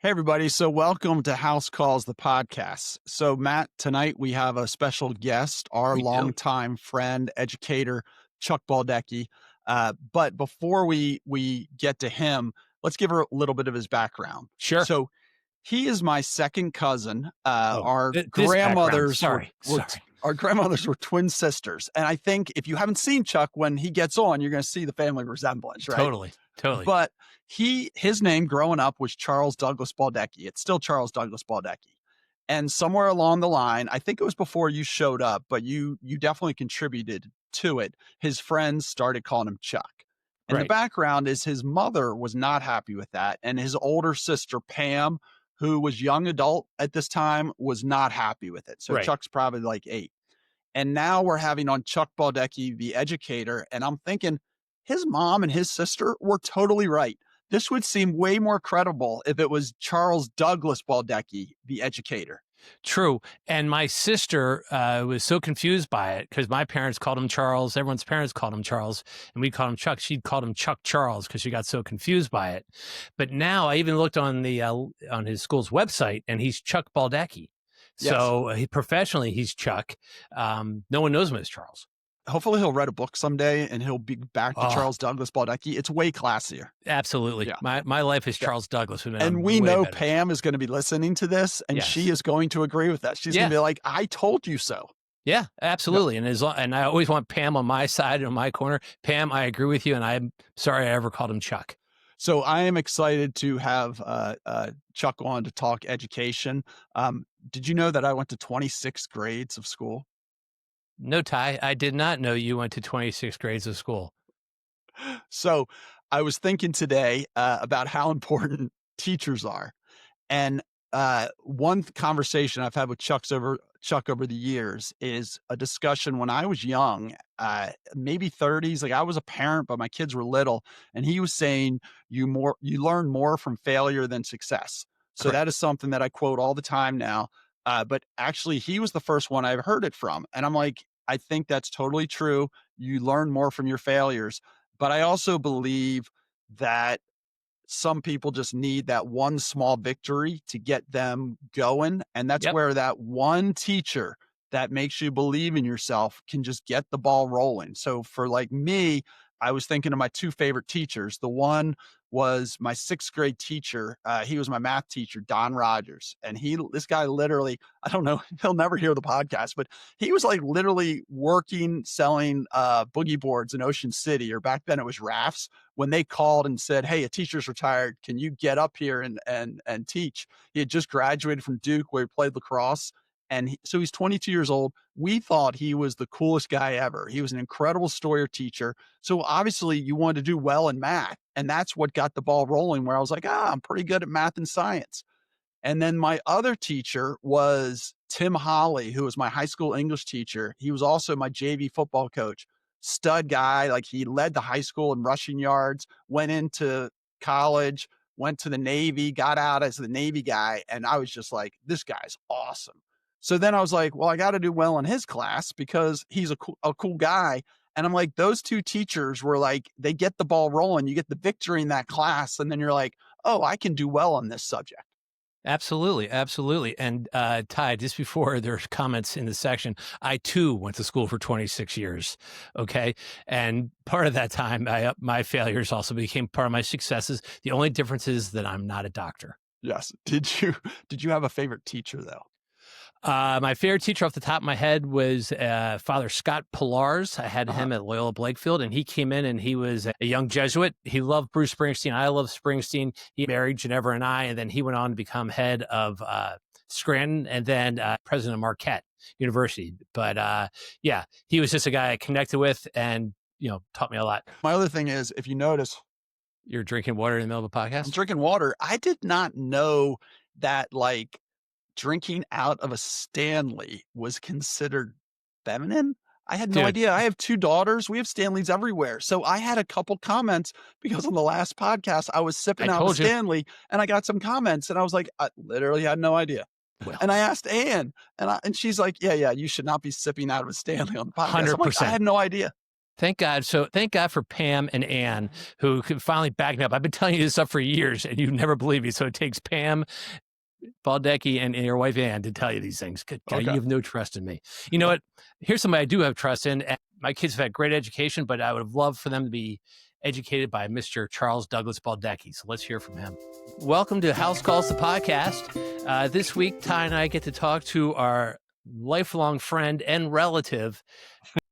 Hey, everybody. So, welcome to House Calls, the podcast. So, Matt, tonight we have a special guest, our We do. longtime friend, educator, Chuck Baldecchi. But before we get to him, let's give her a little bit of his background. Sure. So, he is my second cousin. Oh, this background. Sorry. Our grandmothers were twin sisters, and I think if you haven't seen Chuck when he gets on, you're going to see the family resemblance, right? Totally. But his name growing up was Charles Douglas Baldecchi. It's still Charles Douglas Baldecchi. And somewhere along the line, I think it was before you showed up, but you definitely contributed to it. His friends started calling him Chuck. And the Right. background is his mother was not happy with that. And his older sister, Pam, who was young adult at this time, was not happy with it. So Right. Chuck's probably like 8. And now we're having on Chuck Baldecchi, the educator. And I'm thinking his mom and his sister were totally right. This would seem way more credible if it was Charles Douglas Baldecchi, the educator. True. And my sister was so confused by it because my parents called him Charles. Everyone's parents called him Charles, and we called him Chuck. She'd called him Chuck Charles because she got so confused by it. But now I even looked on the on his school's website, and he's Chuck Baldecchi. Yes. So professionally, he's Chuck. No one knows him as Charles. Hopefully he'll write a book someday and he'll be back to Charles Douglas Baldecchi. It's way classier. Absolutely. Yeah. My life is Charles Douglas. And we know Pam is going to be listening to this, and she is going to agree with that. She's going to be like, I told you so. Yeah, absolutely. And I always want Pam on my side, on my corner. Pam, I agree with you, and I'm sorry I ever called him Chuck. So I am excited to have Chuck on to talk education. Did you know that I went to 26 grades of school? No, Ty, I did not know you went to 26 grades of school. So I was thinking today about how important teachers are. And one conversation I've had with Chuck over the years is a discussion when I was young, maybe 30s. Like I was a parent, but my kids were little, and he was saying you learn more from failure than success. So Correct. that is something that I quote all the time now. But actually, he was the first one I've heard it from, and I'm like, I think that's totally true. You learn more from your failures, but I also believe that some people just need that one small victory to get them going. And that's where that one teacher that makes you believe in yourself can just get the ball rolling. So for like me, I was thinking of my two favorite teachers. The one was my 6th grade teacher. He was my math teacher, Don Rogers. And this guy literally, I don't know, he'll never hear the podcast, but he was like literally working, selling boogie boards in Ocean City, or back then it was rafts, when they called and said, hey, a teacher's retired. Can you get up here and teach? He had just graduated from Duke where he played lacrosse. And so he's 22 years old. We thought he was the coolest guy ever. He was an incredible story teacher. So obviously you wanted to do well in math. And that's what got the ball rolling, where I was like, I'm pretty good at math and science. And then my other teacher was Tim Holly, who was my high school English teacher. He was also my JV football coach. Stud guy. Like he led the high school in rushing yards, went into college, went to the Navy, got out as the Navy guy. And I was just like, this guy's awesome. So then I was like, well, I got to do well in his class because he's a cool guy. And I'm like, those two teachers were like, they get the ball rolling. You get the victory in that class. And then you're like, oh, I can do well on this subject. Absolutely. And Ty, just before there's comments in the section, I too went to school for 26 years. Okay. And part of that time, my failures also became part of my successes. The only difference is that I'm not a doctor. Yes. Did you have a favorite teacher though? My favorite teacher off the top of my head was Father Scott Pillars. I had him at Loyola Blakefield, and he came in and he was a young Jesuit. He loved Bruce Springsteen. I love Springsteen. He married Ginevra and I, and then he went on to become head of Scranton and then president of Marquette University. But yeah, he was just a guy I connected with and, taught me a lot. My other thing is, if you notice, you're drinking water in the middle of a podcast? I'm drinking water. I did not know that like drinking out of a Stanley was considered feminine. I had no idea. I have 2 daughters. We have Stanleys everywhere. So I had a couple comments because on the last podcast, I was sipping out of a Stanley and I got some comments and I was like, I literally had no idea. Well, and I asked Ann and she's like, yeah, you should not be sipping out of a Stanley on the podcast. 100%. Like, I had no idea. Thank God. So thank God for Pam and Ann, who can finally back me up. I've been telling you this stuff for years, and you never believe me. So it takes Pam Baldecchi and your wife Ann to tell you these things. Good God, you Okay. have no trust in me. You know what? Here's somebody I do have trust in. My kids have had great education, but I would have loved for them to be educated by Mr. Charles Douglas Baldecchi. So let's hear from him. Welcome to House Calls, the podcast. This week, Ty and I get to talk to our lifelong friend and relative,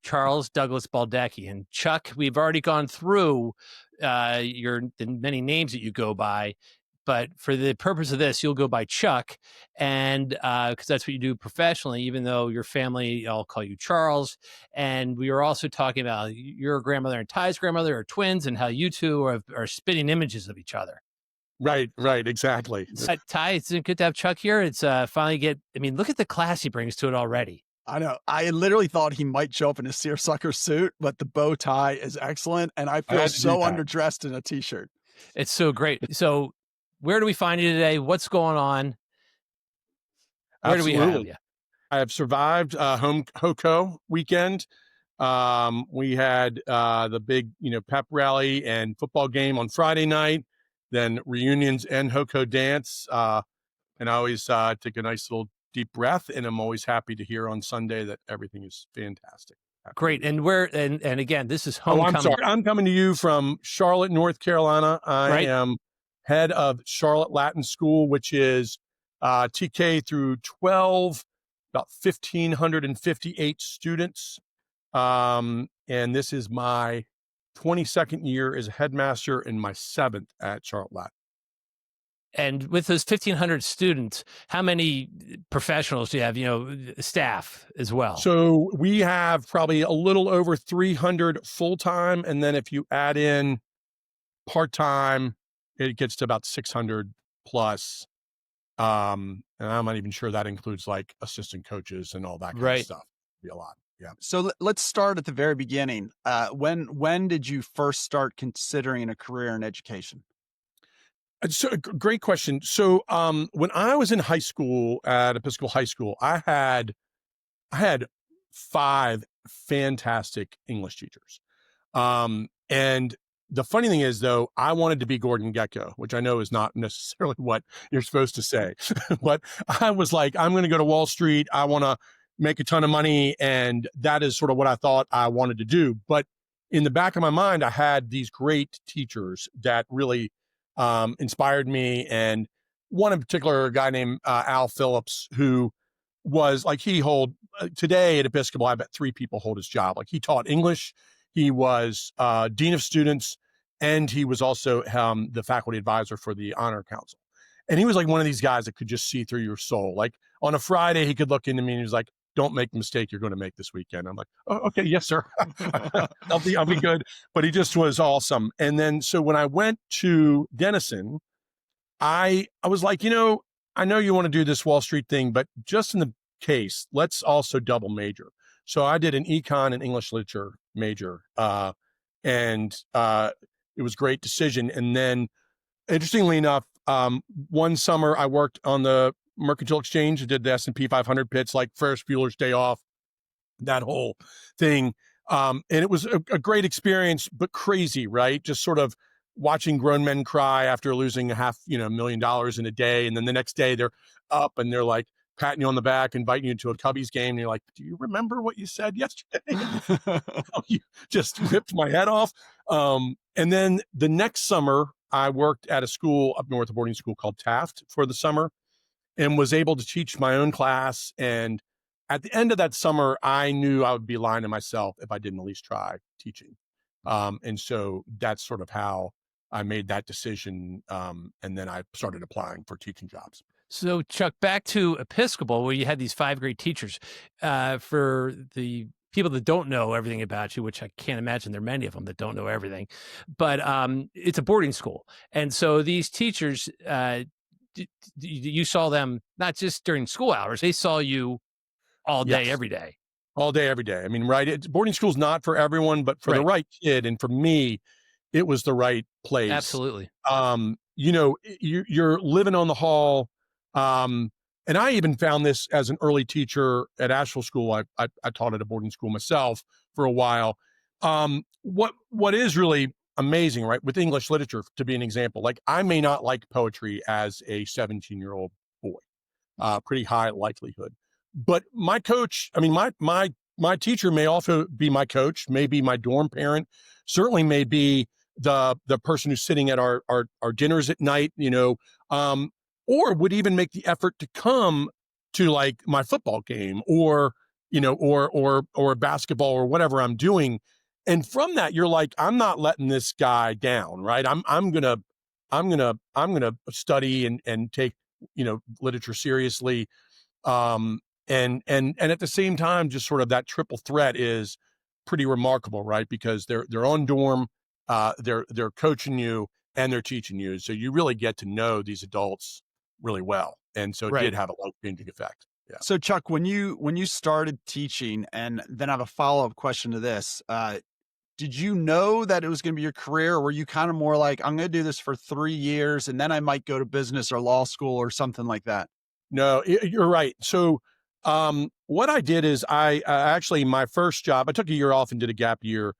Charles Douglas Baldecchi. And Chuck, we've already gone through the many names that you go by, but for the purpose of this, you'll go by Chuck, and because that's what you do professionally, even though your family, I'll call you Charles. And we were also talking about your grandmother and Ty's grandmother are twins, and how you two are spitting images of each other. Right, exactly. Ty, it's good to have Chuck here. It's finally I mean, look at the class he brings to it already. I know. I literally thought he might show up in a seersucker suit, but the bow tie is excellent, and I feel so underdressed in a t-shirt. It's so great. So where do we find you today? What's going on? Where do we have you? I have survived home HOCO weekend. We had the big, pep rally and football game on Friday night, then reunions and HOCO dance. And I always take a nice little deep breath, and I'm always happy to hear on Sunday that everything is fantastic. Great. And and again, this is homecoming. I'm sorry. I'm coming to you from Charlotte, North Carolina. I am head of Charlotte Latin School, which is TK through 12, about 1,558 students. And this is my 22nd year as a headmaster and my 7th at Charlotte Latin. And with those 1,500 students, how many professionals do you have, staff as well? So we have probably a little over 300 full-time. And then if you add in part-time, it gets to about 600 plus. And I'm not even sure that includes like assistant coaches and all that kind of stuff. It'd be a lot. Yeah. So let's start at the very beginning. When did you first start considering a career in education? So, great question. So when I was in high school at Episcopal High School, I had 5 fantastic English teachers. And the funny thing is, though, I wanted to be Gordon Gekko, which I know is not necessarily what you're supposed to say. But I was like, I'm going to go to Wall Street. I want to make a ton of money. And that is sort of what I thought I wanted to do. But in the back of my mind, I had these great teachers that really inspired me. And one in particular, a guy named Al Phillips, who was like, today at Episcopal, I bet 3 people hold his job. Like, he taught English, he was dean of students, and he was also the faculty advisor for the honor council. And he was like one of these guys that could just see through your soul. Like on a Friday, he could look into me and he was like, "Don't make the mistake you're going to make this weekend." I'm like, "Oh, okay, yes, sir." I'll be good. But he just was awesome. And then, so when I went to Denison, I was like, I know you want to do this Wall Street thing, but just in the case, let's also double major. So I did an econ and English literature major. And it was a great decision. And then, interestingly enough, one summer I worked on the Mercantile Exchange. I did the S&P 500 pits, like Ferris Bueller's Day Off, that whole thing. And it was a great experience, but crazy, right? Just sort of watching grown men cry after losing $500,000 in a day. And then the next day they're up and they're like patting you on the back, inviting you to a Cubbies game. And you're like, "Do you remember what you said yesterday?" You just ripped my head off. And then the next summer I worked at a school up north, a boarding school called Taft for the summer, and was able to teach my own class. And at the end of that summer, I knew I would be lying to myself if I didn't at least try teaching. And so that's sort of how I made that decision. And then I started applying for teaching jobs. So, Chuck, back to Episcopal, where you had these 5 great teachers. For the people that don't know everything about you, which I can't imagine there are many of them that don't know everything, but it's a boarding school. And so these teachers, you saw them not just during school hours, they saw you all day, every day. All day, every day. I mean, right. Boarding school's not for everyone, but for the right kid. And for me, it was the right place. Absolutely. You're living on the hall. And I even found this as an early teacher at Asheville School. I taught at a boarding school myself for a while, What is really amazing, right, with English literature, to be an example, like I may not like poetry as a 17-year-old boy, pretty high likelihood. But my coach, I mean, my teacher may also be my coach, may be my dorm parent, certainly may be the person who's sitting at our dinners at night, or would even make the effort to come to like my football game or or basketball or whatever I'm doing. And from that, you're like, I'm not letting this guy down, right? I'm gonna study and take literature seriously, and at the same time, just sort of that triple threat is pretty remarkable, right? Because they're on dorm, they're coaching you and they're teaching you, so you really get to know these adults really well, and so it Right. did have a life changing effect. Yeah. So Chuck, when you started teaching, and then I have a follow-up question to this, did you know that it was gonna be your career, or were you kinda more like, "I'm gonna do this for 3 years, and then I might go to business or law school," or something like that? No, you're right. So, what I did is actually my first job, I took a year off and did a gap year,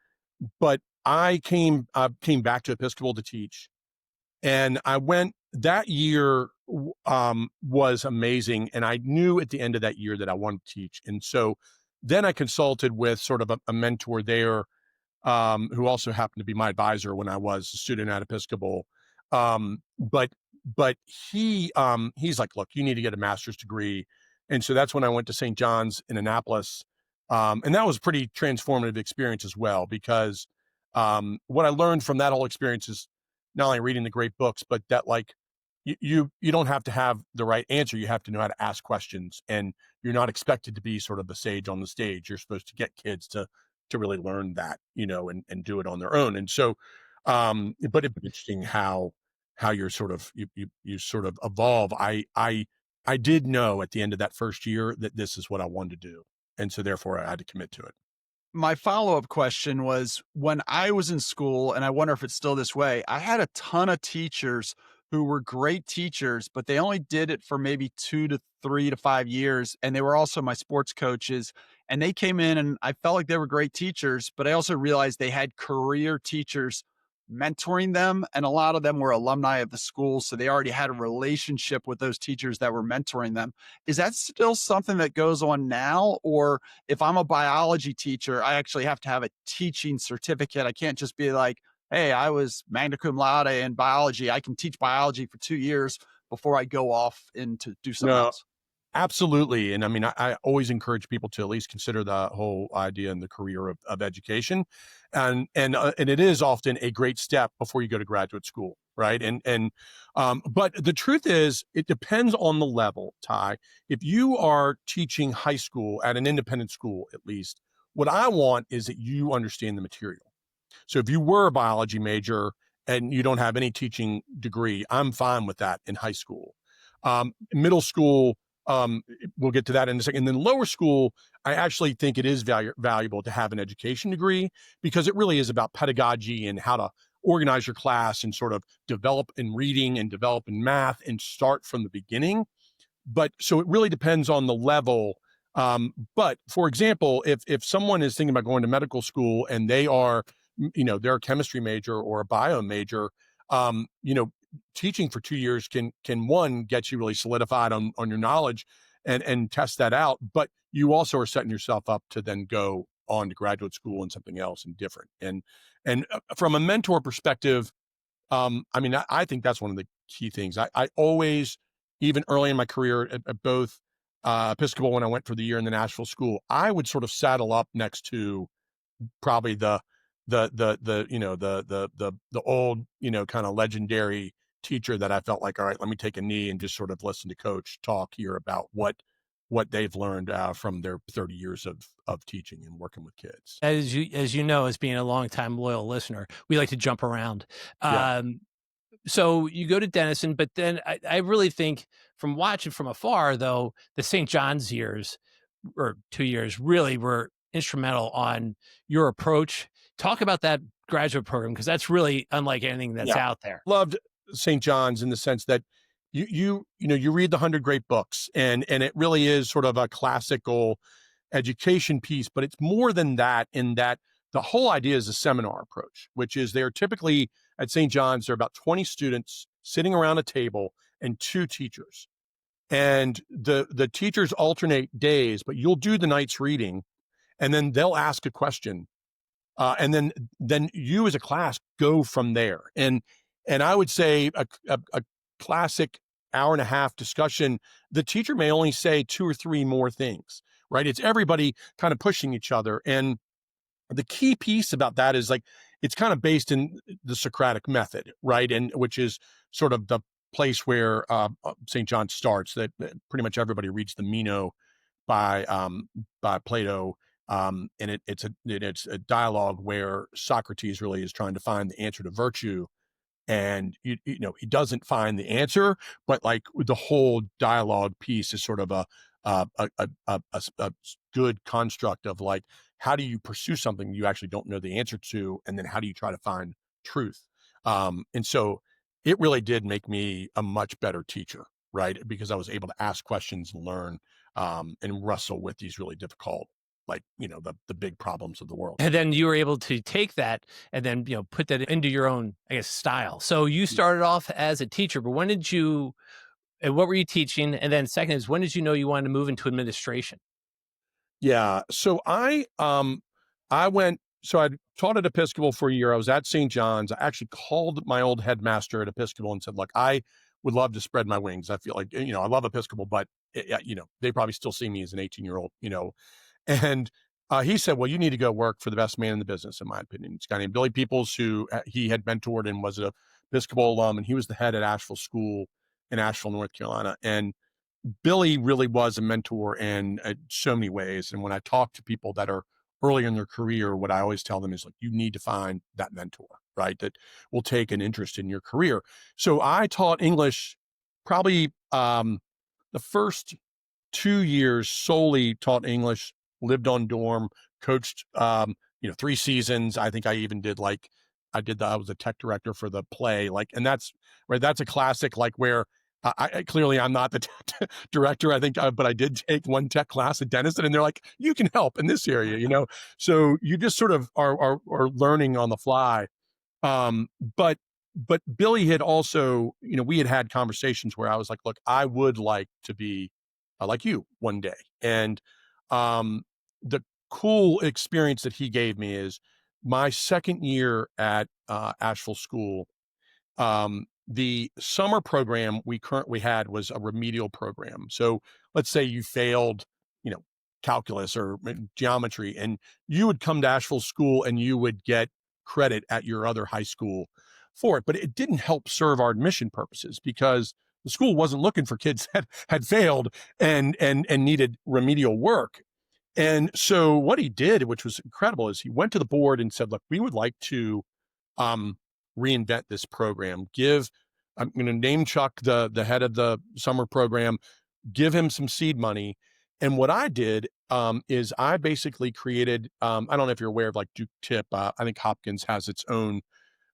but I came back to Episcopal to teach, and I went that year. Was amazing, and I knew at the end of that year that I wanted to teach, and so then I consulted with sort of a mentor there, who also happened to be my advisor when I was a student at Episcopal. But he's like, look, you need to get a master's degree. And so that's when I went to St. John's in Annapolis. And that was a pretty transformative experience as well, because what I learned from that whole experience is not only reading the great books, but that like you don't have to have the right answer. You have to know how to ask questions, and you're not expected to be sort of the sage on the stage. You're supposed to get kids to really learn that, and do it on their own. And so, but it's interesting how you're sort of you sort of evolve. I did know at the end of that first year that this is what I wanted to do, and so therefore I had to commit to it. My follow-up question was, when I was in school, and I wonder if it's still this way, I had a ton of teachers who were great teachers, but they only did it for maybe 2 to 3 to 5 years, and they were also my sports coaches, and they came in and I felt like they were great teachers, but I also realized they had career teachers mentoring them, and a lot of them were alumni of the school, so they already had a relationship with those teachers that were mentoring them. Is that still something that goes on now? Or if I'm a biology teacher, I actually have to have a teaching certificate. I can't just be like, hey, I was magna cum laude in biology. I can teach biology for 2 years before I go off and to do something No, else. absolutely. And I mean, I always encourage people to at least consider the whole idea and the career of education. And it is often a great step before you go to graduate school. Right. But the truth is, it depends on the level, Ty. If you are teaching high school at an independent school, at least, what I want is that you understand the material. So if you were a biology major and you don't have any teaching degree, I'm fine with that in high school. Middle school, we'll get to that in a second. And then lower school, I actually think it is valuable to have an education degree, because it really is about pedagogy and how to organize your class and sort of develop in reading and develop in math and start from the beginning. But so it really depends on the level. But for example, if someone is thinking about going to medical school and they are, they're a chemistry major or a bio major, um, you know, teaching for 2 years can one get you really solidified on your knowledge and test that out. But you also are setting yourself up to then go on to graduate school and something else and different. And from a mentor perspective, I mean, I think that's one of the key things. I always, even early in my career at both Episcopal, when I went for the year in the Nashville school, I would sort of saddle up next to probably the old, kind of legendary teacher that I felt like, all right, let me take a knee and just sort of listen to coach talk here about what they've learned from their 30 years of teaching and working with kids. As you know, as being a longtime loyal listener, we like to jump around. Yeah. So you go to Denison, but then I really think, from watching from afar, though, the St. John's years, or 2 years, really were instrumental on your approach. Talk about that graduate program, because that's really unlike anything that's Yeah. out there. Loved St. John's in the sense that you read the 100 great books, and it really is sort of a classical education piece, but it's more than that, in that the whole idea is a seminar approach, which is they're typically at St. John's, there are about 20 students sitting around a table and two teachers. And the teachers alternate days, but you'll do the night's reading, and then they'll ask a question, and then you as a class go from there. And I would say a classic hour and a half discussion, the teacher may only say two or three more things, right? It's everybody kind of pushing each other. And the key piece about that is like it's kind of based in the Socratic method, right? And which is sort of the place where St. John starts. That pretty much everybody reads the Meno by Plato, and it's a dialogue where Socrates really is trying to find the answer to virtue, and you know he doesn't find the answer, but like the whole dialogue piece is sort of a good construct of like how do you pursue something you actually don't know the answer to, and then how do you try to find truth. And so it really did make me a much better teacher, right? Because I was able to ask questions and learn, and wrestle with these really difficult, like the big problems of the world. And then you were able to take that and then, put that into your own, I guess, style. So you started off as a teacher, but when did you, and what were you teaching? And then second is, when did you know you wanted to move into administration? Yeah. So I went so I taught at Episcopal for a year. I was at St. John's. I actually called my old headmaster at Episcopal and said, look, I would love to spread my wings. I feel like, I love Episcopal, but they probably still see me as an 18-year-old. And he said, well, you need to go work for the best man in the business, in my opinion. It's a guy named Billy Peoples, who he had mentored and was an Episcopal alum, and he was the head at Asheville School in Asheville, North Carolina. And Billy really was a mentor in so many ways. And when I talk to people that are early in their career, what I always tell them is like, you need to find that mentor, right? That will take an interest in your career. So I taught English probably the first 2 years solely taught English, lived on dorm, coached, 3 seasons. I think I even did I was a tech director for the play, like, and that's right. That's a classic, like where I clearly I'm not the director. I think, but I did take one tech class at Denison, and they're like, you can help in this area. So you just sort of are learning on the fly. Um, but but Billy had also, we had conversations where I was like, look, I would like to be like you one day. And the cool experience that he gave me is my second year at Asheville School. The summer program we currently had was a remedial program. So let's say you failed, you know, calculus or geometry, and you would come to Asheville School and you would get credit at your other high school for it. But it didn't help serve our admission purposes because the school wasn't looking for kids that had failed and needed remedial work. And so what he did, which was incredible, is he went to the board and said, look, we would like to um, reinvent this program. I'm going to name Chuck, the head of the summer program, give him some seed money. And what I did is I basically created, I don't know if you're aware of like Duke Tip. I think Hopkins has its own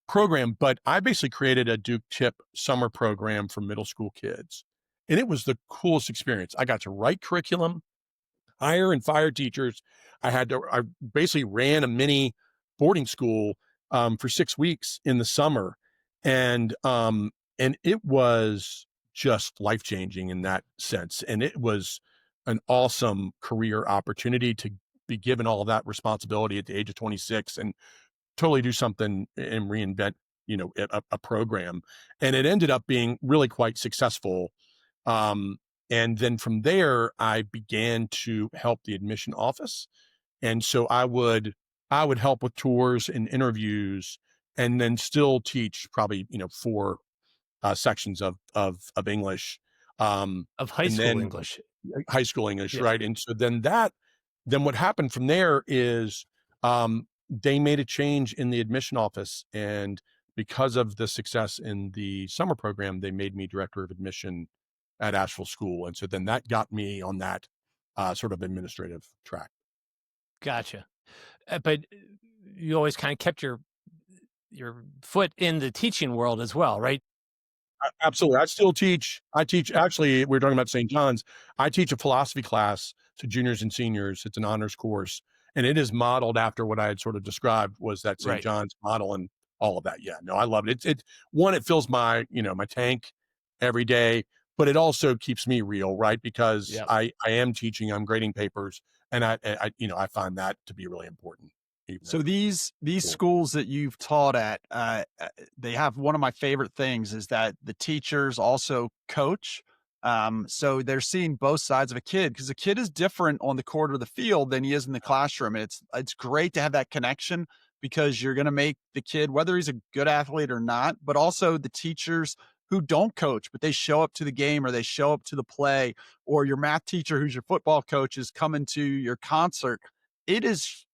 program, but I basically created a Duke Tip summer program for middle school kids. And it was the coolest experience. I got to write curriculum, hire and fire teachers. I basically ran a mini boarding school for 6 weeks in the summer. And it was just life-changing in that sense. And it was an awesome career opportunity to be given all of that responsibility at the age of 26 and totally do something and reinvent, a program. And it ended up being really quite successful. And then from there, I began to help the admission office. And so I would help with tours and interviews, and then still teach probably, four sections of English. Of high And school then English. high school English, Yeah. right? And so then what happened from there is they made a change in the admission office, and because of the success in the summer program, they made me director of admission at Asheville School, and so then that got me on that sort of administrative track. Gotcha. But you always kind of kept your foot in the teaching world as well, right? Absolutely. I teach, actually, we're talking about St. John's. I teach a philosophy class to juniors and seniors. It's an honors course. and it is modeled after what I had sort of described was that St. Right. John's model and all of that. Yeah, no, I love it. It's one, it fills my, my tank every day, but it also keeps me real, right? Because Yep. I am teaching, I'm grading papers, and I find that to be really important. Even So in these school. schools that you've taught at, they have one of my favorite things is that the teachers also coach. So they're seeing both sides of a kid because a kid is different on the court or the field than he is in the classroom. And it's great to have that connection because you're going to make the kid, whether he's a good athlete or not, but also the teachers who don't coach, but they show up to the game or they show up to the play, or your math teacher who's your football coach is coming to your concert. It is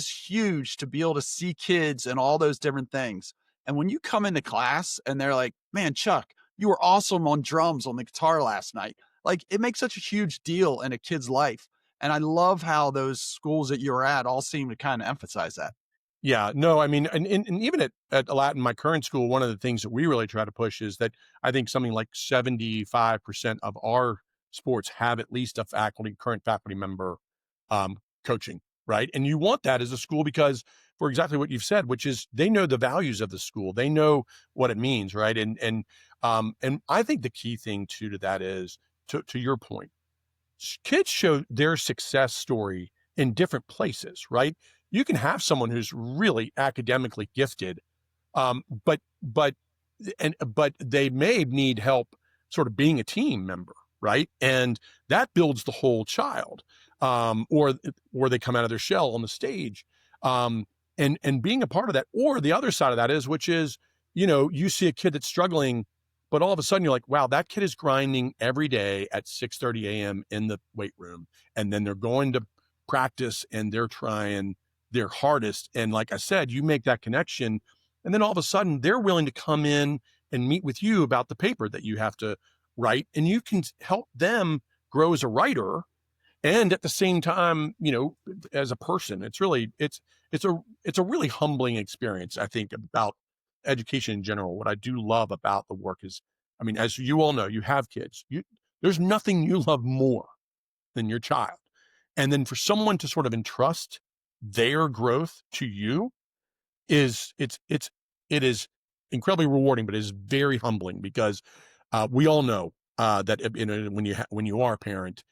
huge to be able to see kids and all those different things. And when you come into class and they're like, "Man, Chuck, you were awesome on drums on the guitar last night." Like, it makes such a huge deal in a kid's life. And I love how those schools that you're at all seem to kind of emphasize that. Yeah, no, I mean, and even at Latin, my current school, one of the things that we really try to push is that I think something like 75% of our sports have at least a current faculty member coaching, right? And you want that as a school because for exactly what you've said, which is they know the values of the school, they know what it means, right? And I think the key thing too to that is to your point, kids show their success story in different places, right? You can have someone who's really academically gifted, but they may need help sort of being a team member, right? And that builds the whole child, or they come out of their shell on the stage, and being a part of that. Or the other side of that is, which is, you see a kid that's struggling, but all of a sudden you're like, wow, that kid is grinding every day at 6:30 a.m. in the weight room, and then they're going to practice and they're trying their hardest. And like I said, you make that connection, and then all of a sudden they're willing to come in and meet with you about the paper that you have to write, and you can help them grow as a writer and at the same time, as a person. It's a really humbling experience, I think, about education in general. What I do love about the work is, I mean, as you all know, you have kids, there's nothing you love more than your child. And then for someone to sort of entrust their growth to you it is incredibly rewarding, but it is very humbling because we all know that when you are a parent,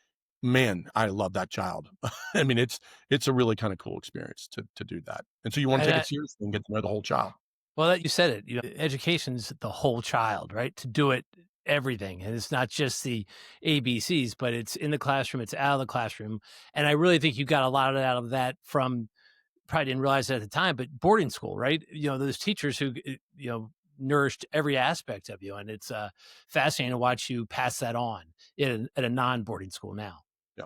man, I love that child. I mean, it's a really kind of cool experience to do that, and so you want to And take it seriously and get to know the whole child. well, that you said it, education's the whole child, right? To do it everything. And it's not just the ABCs, but it's in the classroom, it's out of the classroom. And I really think you got a lot out of that from probably didn't realize it at the time, but boarding school, right? Those teachers who, nourished every aspect of you. And it's fascinating to watch you pass that on at a non-boarding school now. Yeah,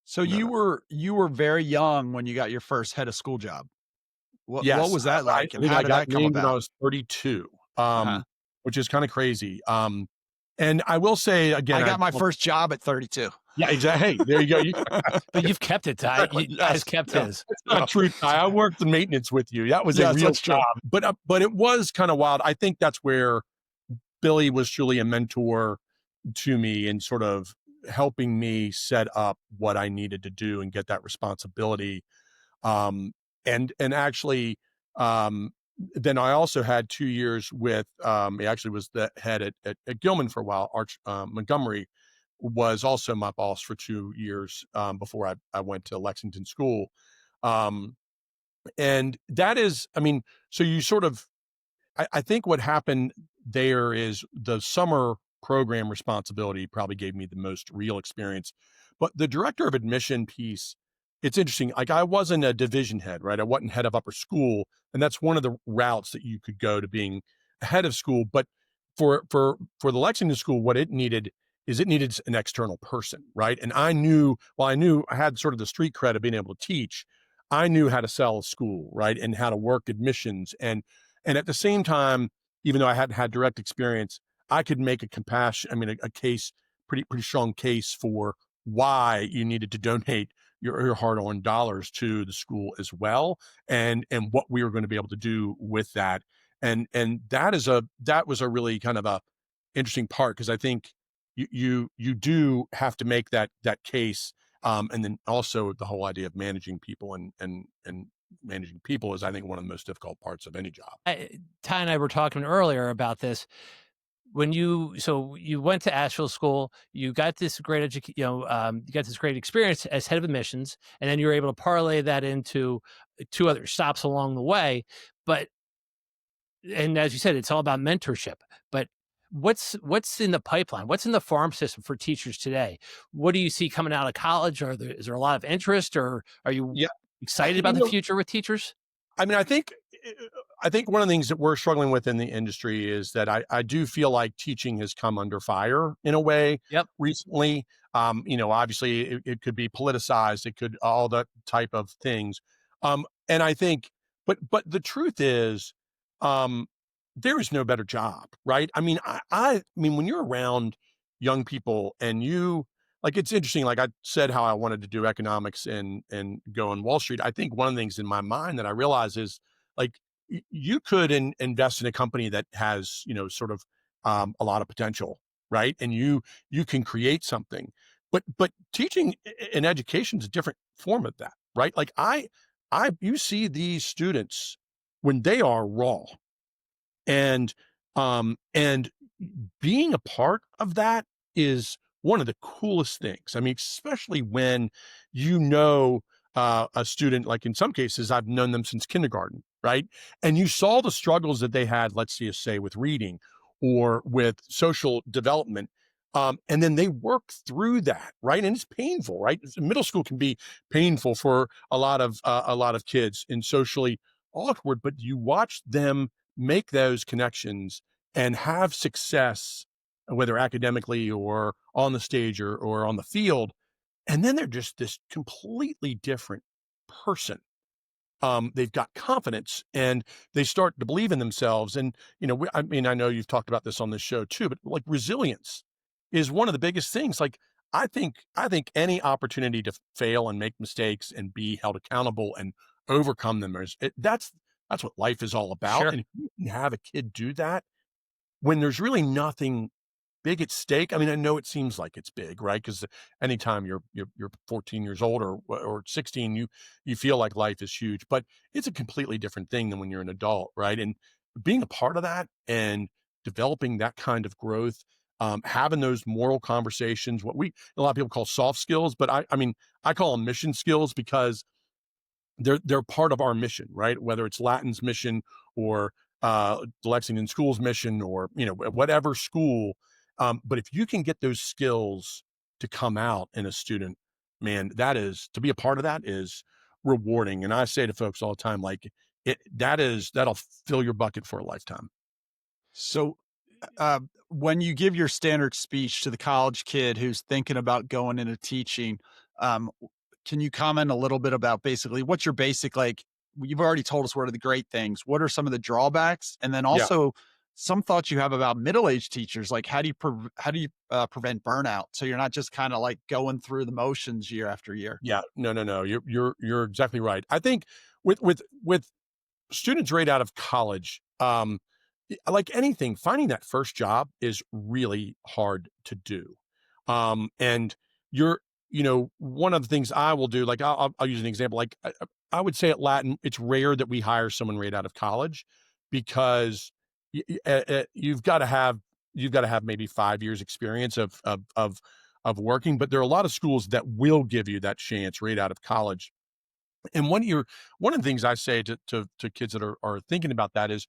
So no, no. you were very young when you got your first head of school job. What Yes, was that I like, and think how I did got that come named when I about? was 32, Uh-huh. which is kind of crazy. And I will say again, I got my first job at 32. yeah, exactly. Hey, there you go. You But you've kept it, Ty. Ty's Yes. kept Yeah. his. It's Yeah. not true, Ty. I worked the maintenance with you. That was a Yes, real that's true. job. But it was kind of wild. I think that's where Billy was truly a mentor to me and sort of helping me set up what I needed to do and get that responsibility. And actually, um, then I also had 2 years with, he actually was the head at Gilman for a while. Arch Montgomery was also my boss for 2 years before I went to Lexington School. Um, and that is, I mean, so you sort of, I think what happened there is the summer program responsibility probably gave me the most real experience. But the director of admission piece, it's interesting. Like I wasn't a division head, right? I wasn't head of upper school. And that's one of the routes that you could go to being a head of school. But for the Lexington School, what it needed is it needed an external person, right? And I knew I had sort of the street cred of being able to teach. I knew how to sell a school, right? And how to work admissions and at the same time, even though I hadn't had direct experience, I could make a case, pretty strong case for why you needed to donate your hard-earned dollars to the school as well, and what we were going to be able to do with that. And that was a really kind of a interesting part because I think you do have to make that case. And then also the whole idea of managing people and managing people is, I think, one of the most difficult parts of any job. Ty and I were talking earlier about this. When you went to Asheville School, you got this great you got this great experience as head of admissions, and then you were able to parlay that into two other stops along the way. But and as you said, it's all about mentorship. But what's in the pipeline? What's in the farm system for teachers today? What do you see coming out of college? Is there a lot of interest, or are you Yeah, excited you about the know, future with teachers? I mean, I think one of the things that we're struggling with in the industry is that I do feel like teaching has come under fire in a way Yep, recently. Obviously it could be politicized, it could all that type of things. And I think, but the truth is, um, there is no better job, right? I mean, I mean, when you're around young people and you like, it's interesting. Like I said, how I wanted to do economics and go on Wall Street. I think one of the things in my mind that I realize is like you could invest in a company that has sort of a lot of potential, right? And you can create something, but teaching and education is a different form of that, right? Like I you see these students when they are raw and and being a part of that is one of the coolest things. I mean, especially when a student, like in some cases, I've known them since kindergarten, right? And you saw the struggles that they had, let's say with reading or with social development. And then they work through that, right? And it's painful, right? Middle school can be painful for a lot of kids and socially awkward, but you watch them make those connections and have success, whether academically or on the stage or on the field. And then they're just this completely different person. They've got confidence and they start to believe in themselves. And, I mean, I know you've talked about this on this show too, but like resilience is one of the biggest things. Like, I think any opportunity to fail and make mistakes and be held accountable and overcome them that's what life is all about. sure. And if you can have a kid do that when there's really nothing big at stake. I mean, I know it seems like it's big, right? Because anytime you're 14 years old or 16, you feel like life is huge, but it's a completely different thing than when you're an adult, right? And being a part of that and developing that kind of growth, having those moral conversations, a lot of people call soft skills, but I mean, I call them mission skills because they're part of our mission, right? Whether it's Latin's mission or the Lexington School's mission or whatever school. But if you can get those skills to come out in a student, man, that is to be a part of that is rewarding. And I say to folks all the time, like that'll fill your bucket for a lifetime. So, when you give your standard speech to the college kid who's thinking about going into teaching, can you comment a little bit about basically what's your basic like? You've already told us what are the great things. What are some of the drawbacks, and then Yeah. also some thoughts you have about middle-aged teachers. Like, how do you prevent burnout so you're not just kind of like going through the motions year after year? Yeah. No, no, no. You're exactly right. I think with students right out of college, like anything, finding that first job is really hard to do. And you're, one of the things I will do, like I'll use an example. Like I would say at Latin, it's rare that we hire someone right out of college because you've got to have maybe 5 years experience of working. But there are a lot of schools that will give you that chance right out of college. And one of the things I say to kids that are thinking about that is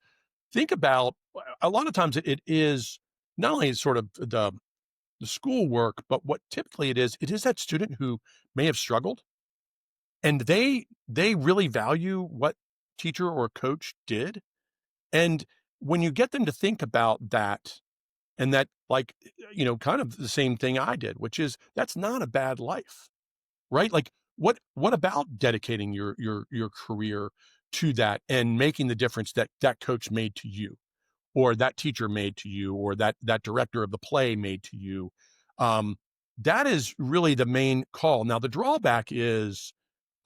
think about a lot of times it is not only sort of the school work, but what typically it is that student who may have struggled and they really value what teacher or coach did. And when you get them to think about that and that like, kind of the same thing I did, which is that's not a bad life, right? Like what about dedicating your career to that and making the difference that that coach made to you or that teacher made to you or that director of the play made to you? um, that is really the main call. Now the drawback is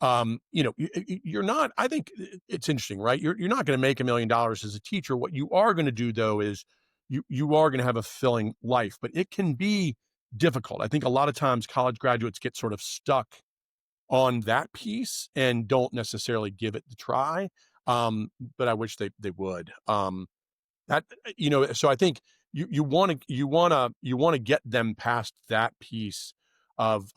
you're not, I think it's interesting, right? You're not going to make $1 million as a teacher. What you are going to do though is you are going to have a fulfilling life, but it can be difficult. I think a lot of times college graduates get sort of stuck on that piece and don't necessarily give it the try. But I wish they would. That so I think you want to get them past that piece of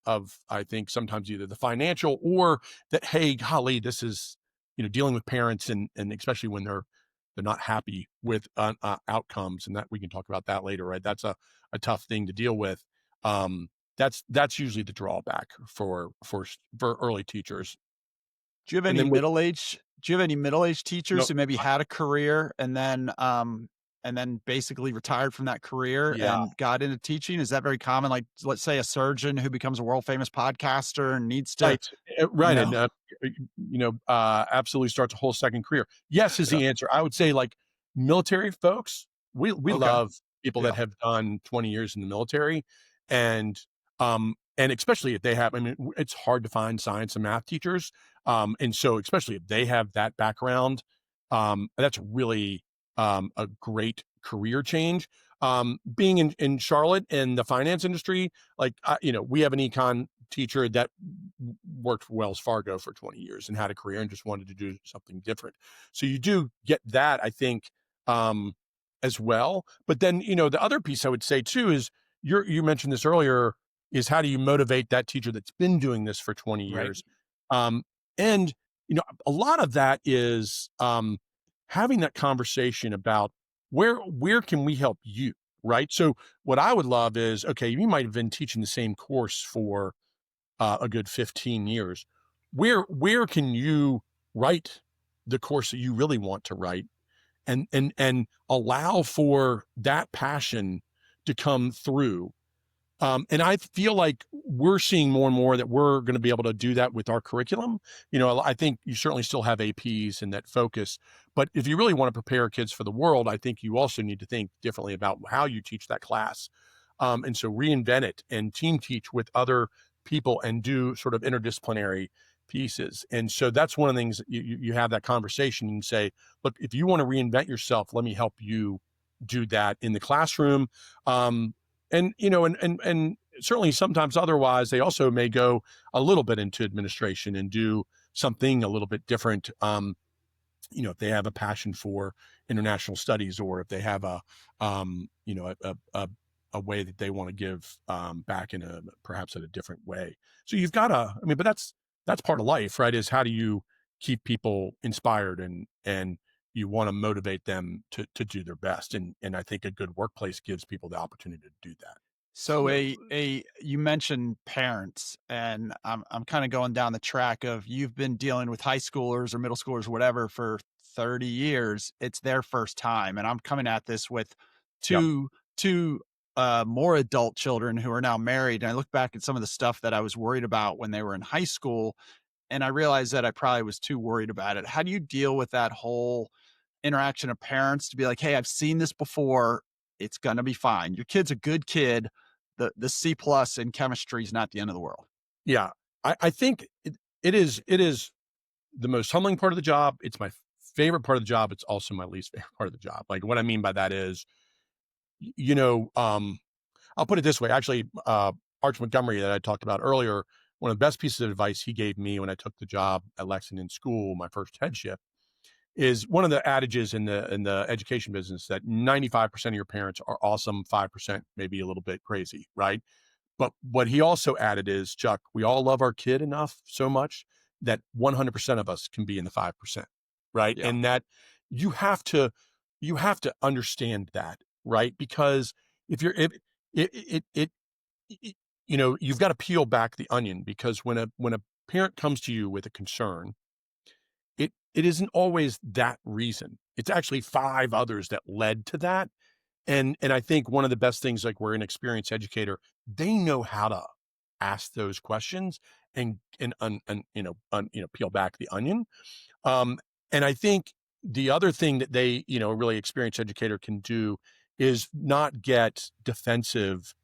I think sometimes either the financial or that, hey, golly, this is dealing with parents and especially when they're not happy with outcomes, and that we can talk about that later, right? That's a tough thing to deal with. Um, that's usually the drawback for early teachers. Do you have And any then with middle-aged no, teachers who maybe had a career and then basically retired from that career yeah. and got into teaching? Is that very common? Like, let's say a surgeon who becomes a world famous podcaster and needs to, Right, right, you and, know absolutely starts a whole second carear. Yes is Yeah. the answer. I would say, like, military folks, we Okay. love people Yeah. that have done 20 years in the military, and especially if they have, I mean, it's hard to find science and math teachers, and so especially if they have that background, that's really, a great career change. Being in Charlotte in the finance industry, like, we have an econ teacher that worked for Wells Fargo for 20 years and had a career and just wanted to do something different. So you do get that, I think, um, as well. But then, the other piece I would say too is you mentioned this earlier, is how do you motivate that teacher that's been doing this for 20 Right. years? Um, and, a lot of that is having that conversation about where can we help you? Right. So what I would love is, okay, you might have been teaching the same course for a good 15 years. Where can you write the course that you really want to write and allow for that passion to come through? And I feel like we're seeing more and more that we're going to be able to do that with our curriculum. I think you certainly still have APs and that focus, but if you really want to prepare kids for the world, I think you also need to think differently about how you teach that class. And so reinvent it and team teach with other people and do sort of interdisciplinary pieces. And so that's one of the things that you have that conversation and say, look, if you want to reinvent yourself, let me help you do that in the classroom. And certainly sometimes otherwise, they also may go a little bit into administration and do something a little bit different. If they have a passion for international studies, or if they have a way that they want to give back in perhaps in a different way. So you've got to, I mean, but that's part of life, right? Is how do you keep people inspired and you want to motivate them to do their best. And I think a good workplace gives people the opportunity to do that. So a you mentioned parents, and I'm kind of going down the track of you've been dealing with high schoolers or middle schoolers, whatever, for 30 years. It's their first time, and I'm coming at this with Yep. two more adult children who are now married. And I look back at some of the stuff that I was worried about when they were in high school, and I realized that I probably was too worried about it. How do you deal with that whole interaction of parents to be like, "Hey, I've seen this before. It's gonna be fine. Your kid's a good kid. The C plus in chemistry is not the end of the world." Yeah. I think it is the most humbling part of the job. It's my favorite part of the job. It's also my least favorite part of the job. Like, what I mean by that is, I'll put it this way. Actually, Arch Montgomery that I talked about earlier, one of the best pieces of advice he gave me when I took the job at Lexington School, my first headship, is one of the adages in the education business that 95% of your parents are awesome, 5% maybe a little bit crazy, right? But what he also added is, Chuck, we all love our kid enough so much that 100% of us can be in the 5%, right? Yeah. And that you have to you have to understand that, right? Because if you're if it you've got to peel back the onion, because when a parent comes to you with a concern, it isn't always that reason. It's actually five others that led to that. And I think one of the best things, like, we're an experienced educator, they know how to ask those questions and peel back the onion. Um, and I think the other thing that a really experienced educator can do is not get defensive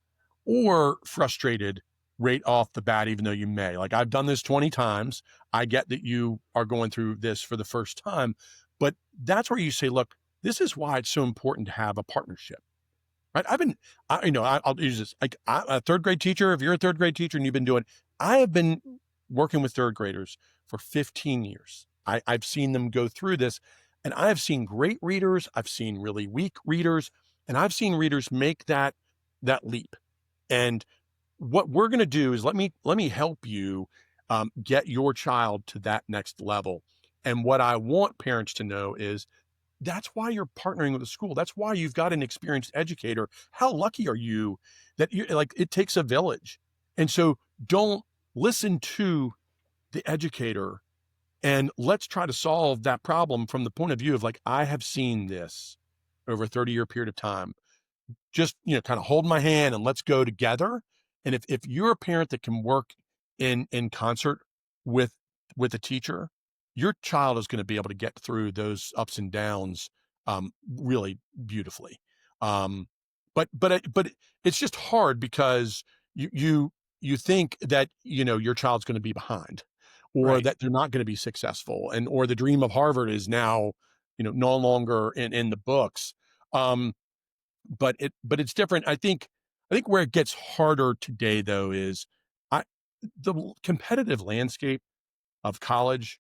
or frustrated right off the bat, even though you may. Like, I've done this 20 times. I get that you are going through this for the first time, but that's where you say, look, this is why it's so important to have a partnership, right? I'll use this, like, a third grade teacher. If you're a third grade teacher and you've been doing, I have been working with third graders for 15 years. I've seen them go through this, and I have seen great readers. I've seen really weak readers, and I've seen readers make that leap. And what we're going to do is let me help you get your child to that next level. And what I want parents to know is that's why you're partnering with a school. That's why you've got an experienced educator. How lucky are you that you like it takes a village. And so don't listen to the educator, and let's try to solve that problem from the point of view of, like, I have seen this over a 30-year period of time. Just, kind of hold my hand and let's go together. And if you're a parent that can work in concert with a teacher, your child is going to be able to get through those ups and downs really beautifully. Um, but it's just hard because you think that your child's going to be behind, or Right. that they're not going to be successful, and or the dream of Harvard is now no longer in the books. Um, but it's different. I think where it gets harder today, though, is I the competitive landscape of college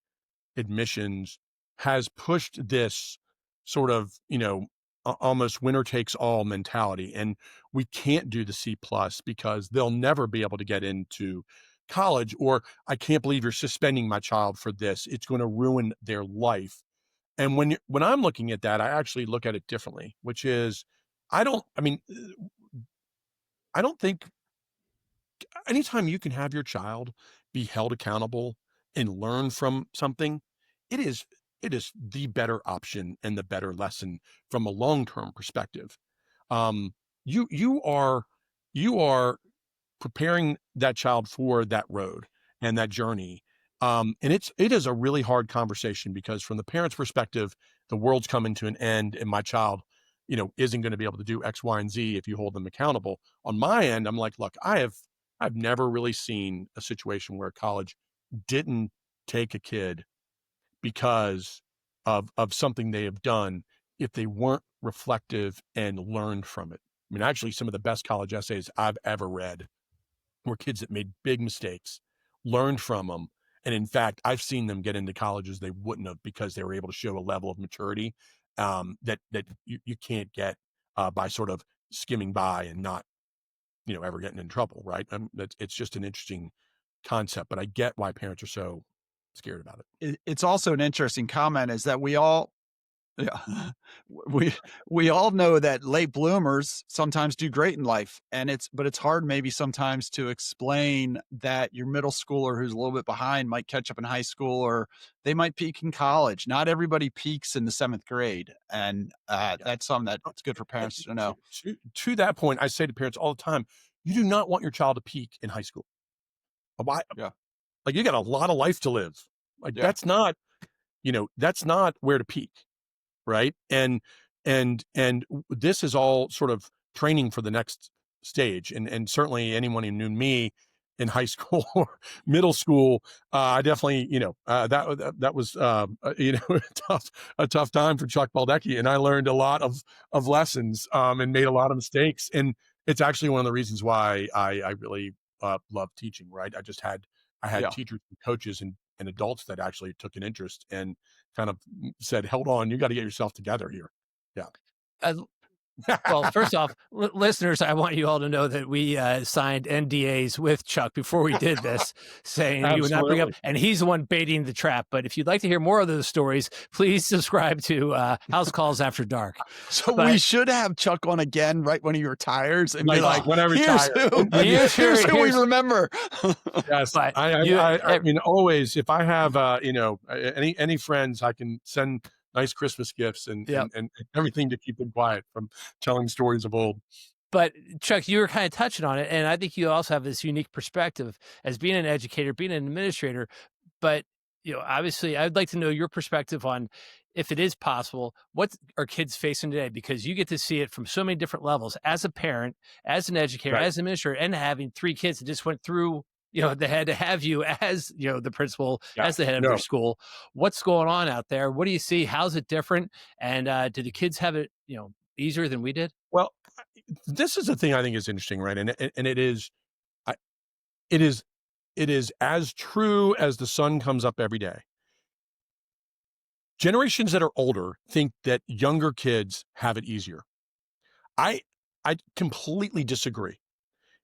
admissions has pushed this sort of, almost winner takes all mentality. And we can't do the C plus because they'll never be able to get into college, or I can't believe you're suspending my child for this. It's going to ruin their life. And when I'm looking at that, I actually look at it differently, which is I don't think anytime you can have your child be held accountable and learn from something, it is it is the better option and the better lesson from a long-term perspective. Um, you are preparing that child for that road and that journey. And it is a really hard conversation because from the parent's perspective, the world's coming to an end, and my child, isn't going to be able to do X, Y, and Z if you hold them accountable. On my end, I'm like, look, I've never really seen a situation where a college didn't take a kid because of something they have done if they weren't reflective and learned from it. I mean, actually, some of the best college essays I've ever read were kids that made big mistakes, learned from them. And in fact, I've seen them get into colleges they wouldn't have because they were able to show a level of maturity that you can't get by sort of skimming by and not, ever getting in trouble, right? It's just an interesting concept, but I get why parents are so scared about it. It's also an interesting comment is that we all yeah, we we all know that late bloomers sometimes do great in life, and it's hard maybe sometimes to explain that your middle schooler who's a little bit behind might catch up in high school, or they might peak in college. Not everybody peaks in the 7th grade, and, Yeah. that's something that's good for Uh, parents to know. to that point, I say to parents all the time, you do not want your child to peak in high school. Why? Yeah, Like, you got a lot of life to live. Like, yeah. that's not where to peak. Right? And this is all sort of training for the next stage. And certainly anyone who knew me in high school or middle school, I definitely, that was, a tough time for Chuck Baldecchi. And I learned a lot of lessons, and made a lot of mistakes. And it's actually one of the reasons why I really love teaching, right? I had Yeah. teachers and coaches and adults that actually took an interest and kind of said, hold on, you got to get yourself together here. Uh, Well, Yeah. first off, listeners, I want you all to know that we signed NDAs with Chuck before we did this, saying we would not bring up, Absolutely. and he's the one baiting the trap. But if you'd like to hear more of those stories, please subscribe to House Calls After Dark. So we But should have Chuck on again right when he retires and be Like, like, when I "Here's retire. who here's here's your, who we here's, remember." Yes. but I, you, I, I, I mean, always, if I have, any friends, I can send nice Christmas gifts and, yeah. and everything to keep them quiet from telling stories of old. But Chuck, you were kind of touching on it, and I think you also have this unique perspective as being an educator, being an administrator. But obviously, I'd like to know your perspective on if it is possible. What are kids facing today? Because you get to see it from so many different levels as a parent, as an educator, Right. as an administrator, and having 3 kids that just went through. They had to have you as the principal, Yeah. as the head of their No. school. What's going on out there? What do you see? How's it different? And do the kids have it easier than we did? Well, this is the thing I think is interesting, right? And it is, I, it is, it is as true as the sun comes up every day. Generations that are older think that younger kids have it easier. I I completely disagree.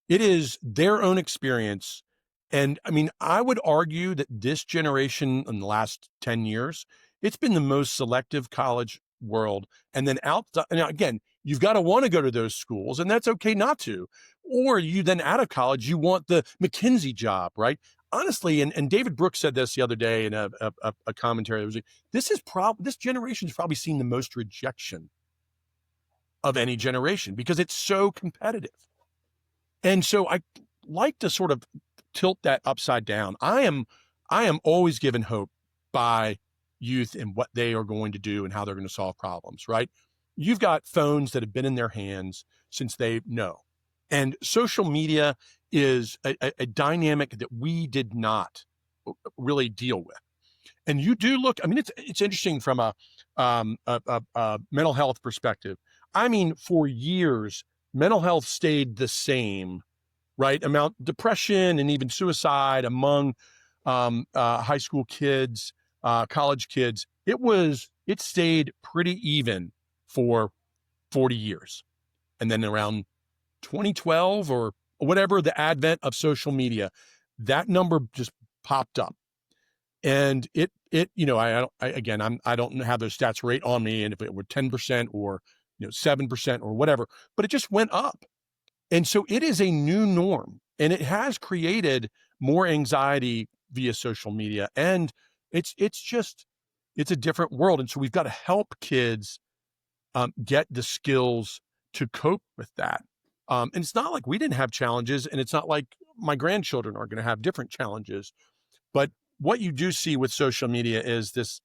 It is their own experience. And I mean, I would argue that this generation in the last 10 years, it's been the most selective college world. And then now again, you've got to want to go to those schools, and that's okay not to. Or you then out of college, you want the McKinsey job, right? Honestly, and David Brooks said this the other day in a commentary. It was like, this generation has probably seen the most rejection of any generation because it's so competitive. And so I like to sort of tilt that upside down. I am always given hope by youth and what they are going to do and how they're going to solve problems, right? You've got phones that have been in their hands since they know. And social media is a dynamic that we did not really deal with. And you do look, I mean, it's interesting from a mental health perspective. I mean, for years, mental health stayed the same, right? Amount depression and even suicide among high school kids, college kids. It stayed pretty even for 40 years. And then around 2012 or whatever, the advent of social media, that number just popped up. And I don't have those stats right on me. And if it were 10% or 7% or whatever, but it just went up. And so it is a new norm, and it has created more anxiety via social media. And it's a different world. And so we've got to help kids get the skills to cope with that. And it's not like we didn't have challenges, and it's not like my grandchildren are going to have different challenges. But what you do see with social media is this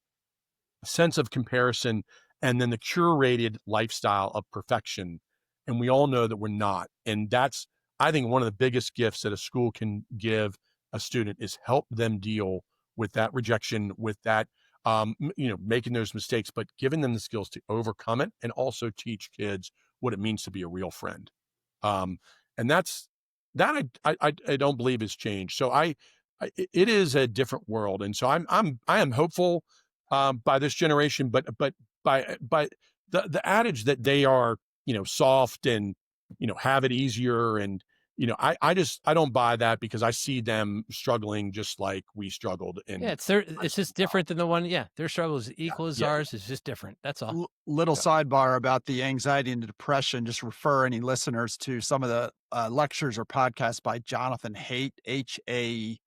sense of comparison and then the curated lifestyle of perfection. And we all know that we're not. And that's, I think, one of the biggest gifts that a school can give a student is help them deal with that rejection, with that, making those mistakes, but giving them the skills to overcome it and also teach kids what it means to be a real friend. And that I don't believe has changed. So it is a different world. And so I am hopeful by this generation, but by the adage that they are, soft and, have it easier. And, I don't buy that because I see them struggling just like we struggled. Yeah, it's just different than the one. Yeah, their struggle is equal as ours. It's just different. That's all. Little sidebar about the anxiety and the depression. Just refer any listeners to some of the lectures or podcasts by Jonathan Haidt, Haidt,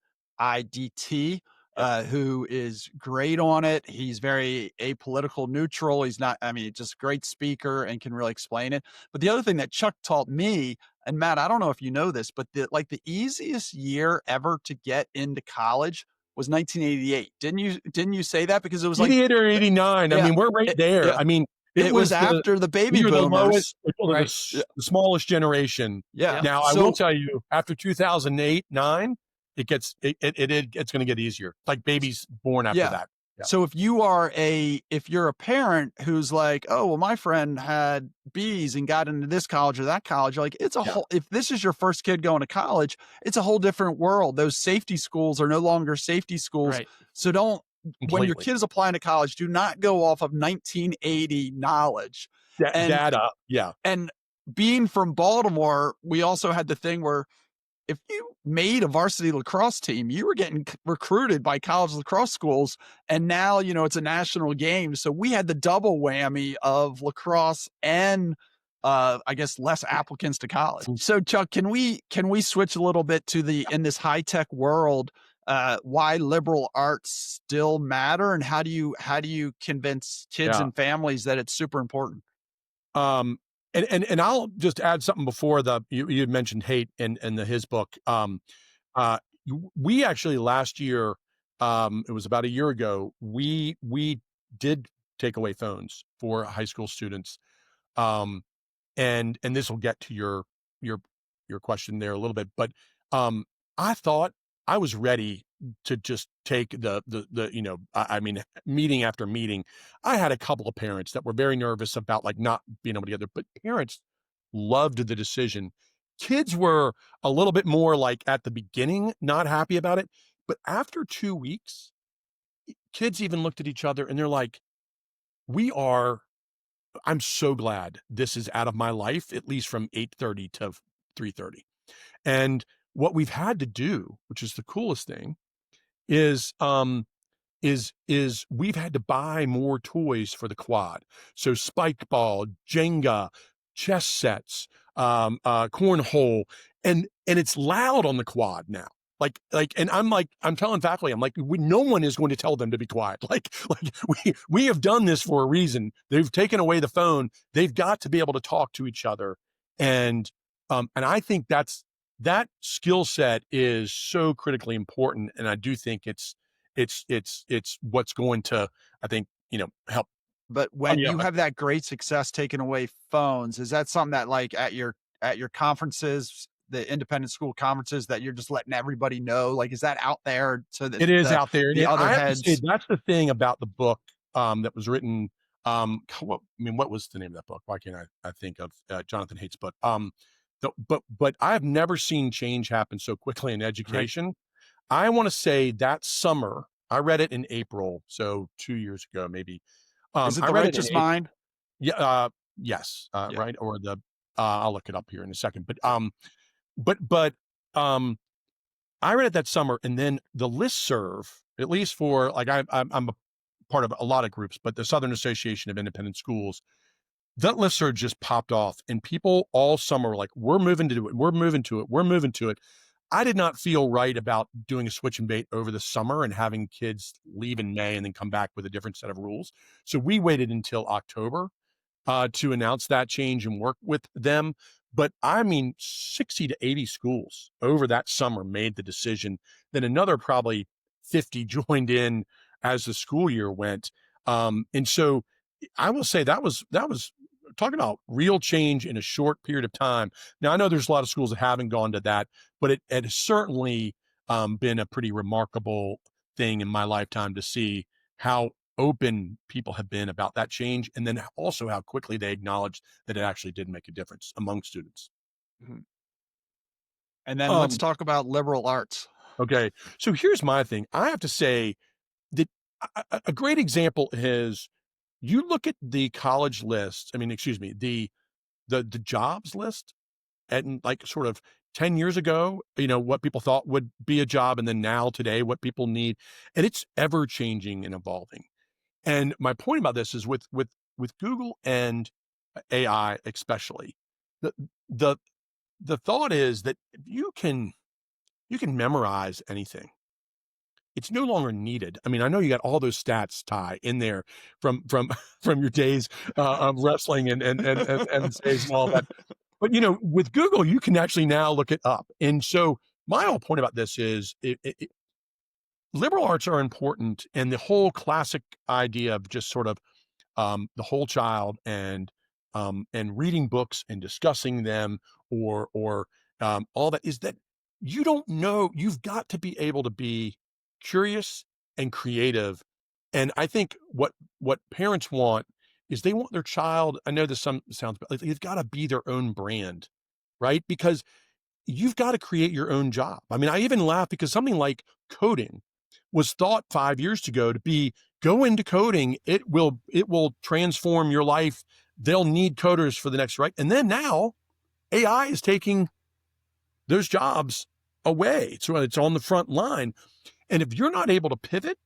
who is great on it. He's very apolitical, neutral. He's not, I mean, just a great speaker and can really explain it. But the other thing that Chuck taught me, and Matt, I don't know if you know this, but the easiest year ever to get into college was 1988. Didn't you say that? Because it was like 88 or 89. yeah, I mean, we're right there. yeah, I mean, it was after the baby we were boomers. the smallest generation. Yeah. Now, I will tell you, after 2008, 9, it's going to get easier. Like babies born after that. Yeah. So if you're a parent who's like, oh, well, my friend had B's and got into this college or that college, like it's a whole, if this is your first kid going to college, it's a whole different world. Those safety schools are no longer safety schools. Right. So when your kid is applying to college, do not go off of 1980 knowledge. Data. Yeah. And being from Baltimore, we also had the thing where if you made a varsity lacrosse team, you were getting recruited by college lacrosse schools. And now, it's a national game. So we had the double whammy of lacrosse and I guess less applicants to college. So Chuck, can we switch a little bit to in this high tech world, why liberal arts still matter, and how do you convince kids and families that it's super important? And I'll just add something before you had mentioned Haidt and his book. We actually last year, it was about a year ago, we did take away phones for high school students. And this will get to your question there a little bit, but I thought I was ready to just take meeting after meeting. I had a couple of parents that were very nervous about like not being able to get there, but parents loved the decision. Kids were a little bit more like at the beginning, not happy about it. But after 2 weeks, kids even looked at each other and they're like, we are, I'm so glad this is out of my life, at least from 8:30 to 3:30. And what we've had to do, which is the coolest thing, is we've had to buy more toys for the quad. So spike ball, Jenga, chess sets, cornhole, and it's loud on the quad now. And I'm telling faculty, I'm like, no one is going to tell them to be quiet. We have done this for a reason. They've taken away the phone. They've got to be able to talk to each other, and I think that skill set is so critically important. And I do think it's what's going to, I think, help. But Oh, when yeah. you have that great success taking away phones, is that something that like at your conferences, the independent school conferences, that you're just letting everybody know? Like, is that out there so that It is out there. the And other I have to say, heads? that's the thing about the book that was written. What was the name of that book? Why can't I think of Jonathan Haidt's book? But I have never seen change happen so quickly in Right. education. I want to say that summer, I read it in April, so 2 years ago, maybe. Is it I The read it in Righteous April. Mind? Yeah, yes, Yeah. right, or I'll look it up here in a second. But I read it that summer, and then the listserv, at least for like I'm a part of a lot of groups, but the Southern Association of Independent Schools, that listserv just popped off, and people all summer were like, "We're moving to it. We're moving to it. We're moving to it." I did not feel right about doing a switch and bait over the summer and having kids leave in May and then come back with a different set of rules. So we waited until October to announce that change and work with them. But I mean, 60 to 80 schools over that summer made the decision. Then another probably 50 joined in as the school year went. And so I will say that was talking about real change in a short period of time. Now I know there's a lot of schools that haven't gone to that, but it has certainly been a pretty remarkable thing in my lifetime to see how open people have been about that change, and then also how quickly they acknowledged that it actually did make a difference among students. Mhm. And then let's Um, talk about liberal arts. okay, so here's my thing. I have to say that a great example is you look at the college list. I mean, excuse me, the jobs list, and like sort of 10 years ago, what people thought would be a job, and then now today, what people need, and it's ever changing and evolving. And my point about this is with Google and AI especially, the the the thought is that if you can memorize anything, it's no longer needed. I mean, I know you got all those stats, Ty, in there from from your days of wrestling and saves and all that. But with Google, you can actually now look it up. And so my whole point about this is liberal arts are important, and the whole classic idea of just sort of the whole child and reading books and discussing them or all that is that you don't know. You've got to be able to be curious and creative. And I think what parents want is they want their child. I know this some sounds, but like, they've got to be their own brand, right? Because you've got to create your own job. I mean, I even laugh because something like coding was thought 5 years ago to be go into coding. It will transform your life. They'll need coders for the next right. And then now AI is taking those jobs away. So it's on the front line. And if you're not able to pivot,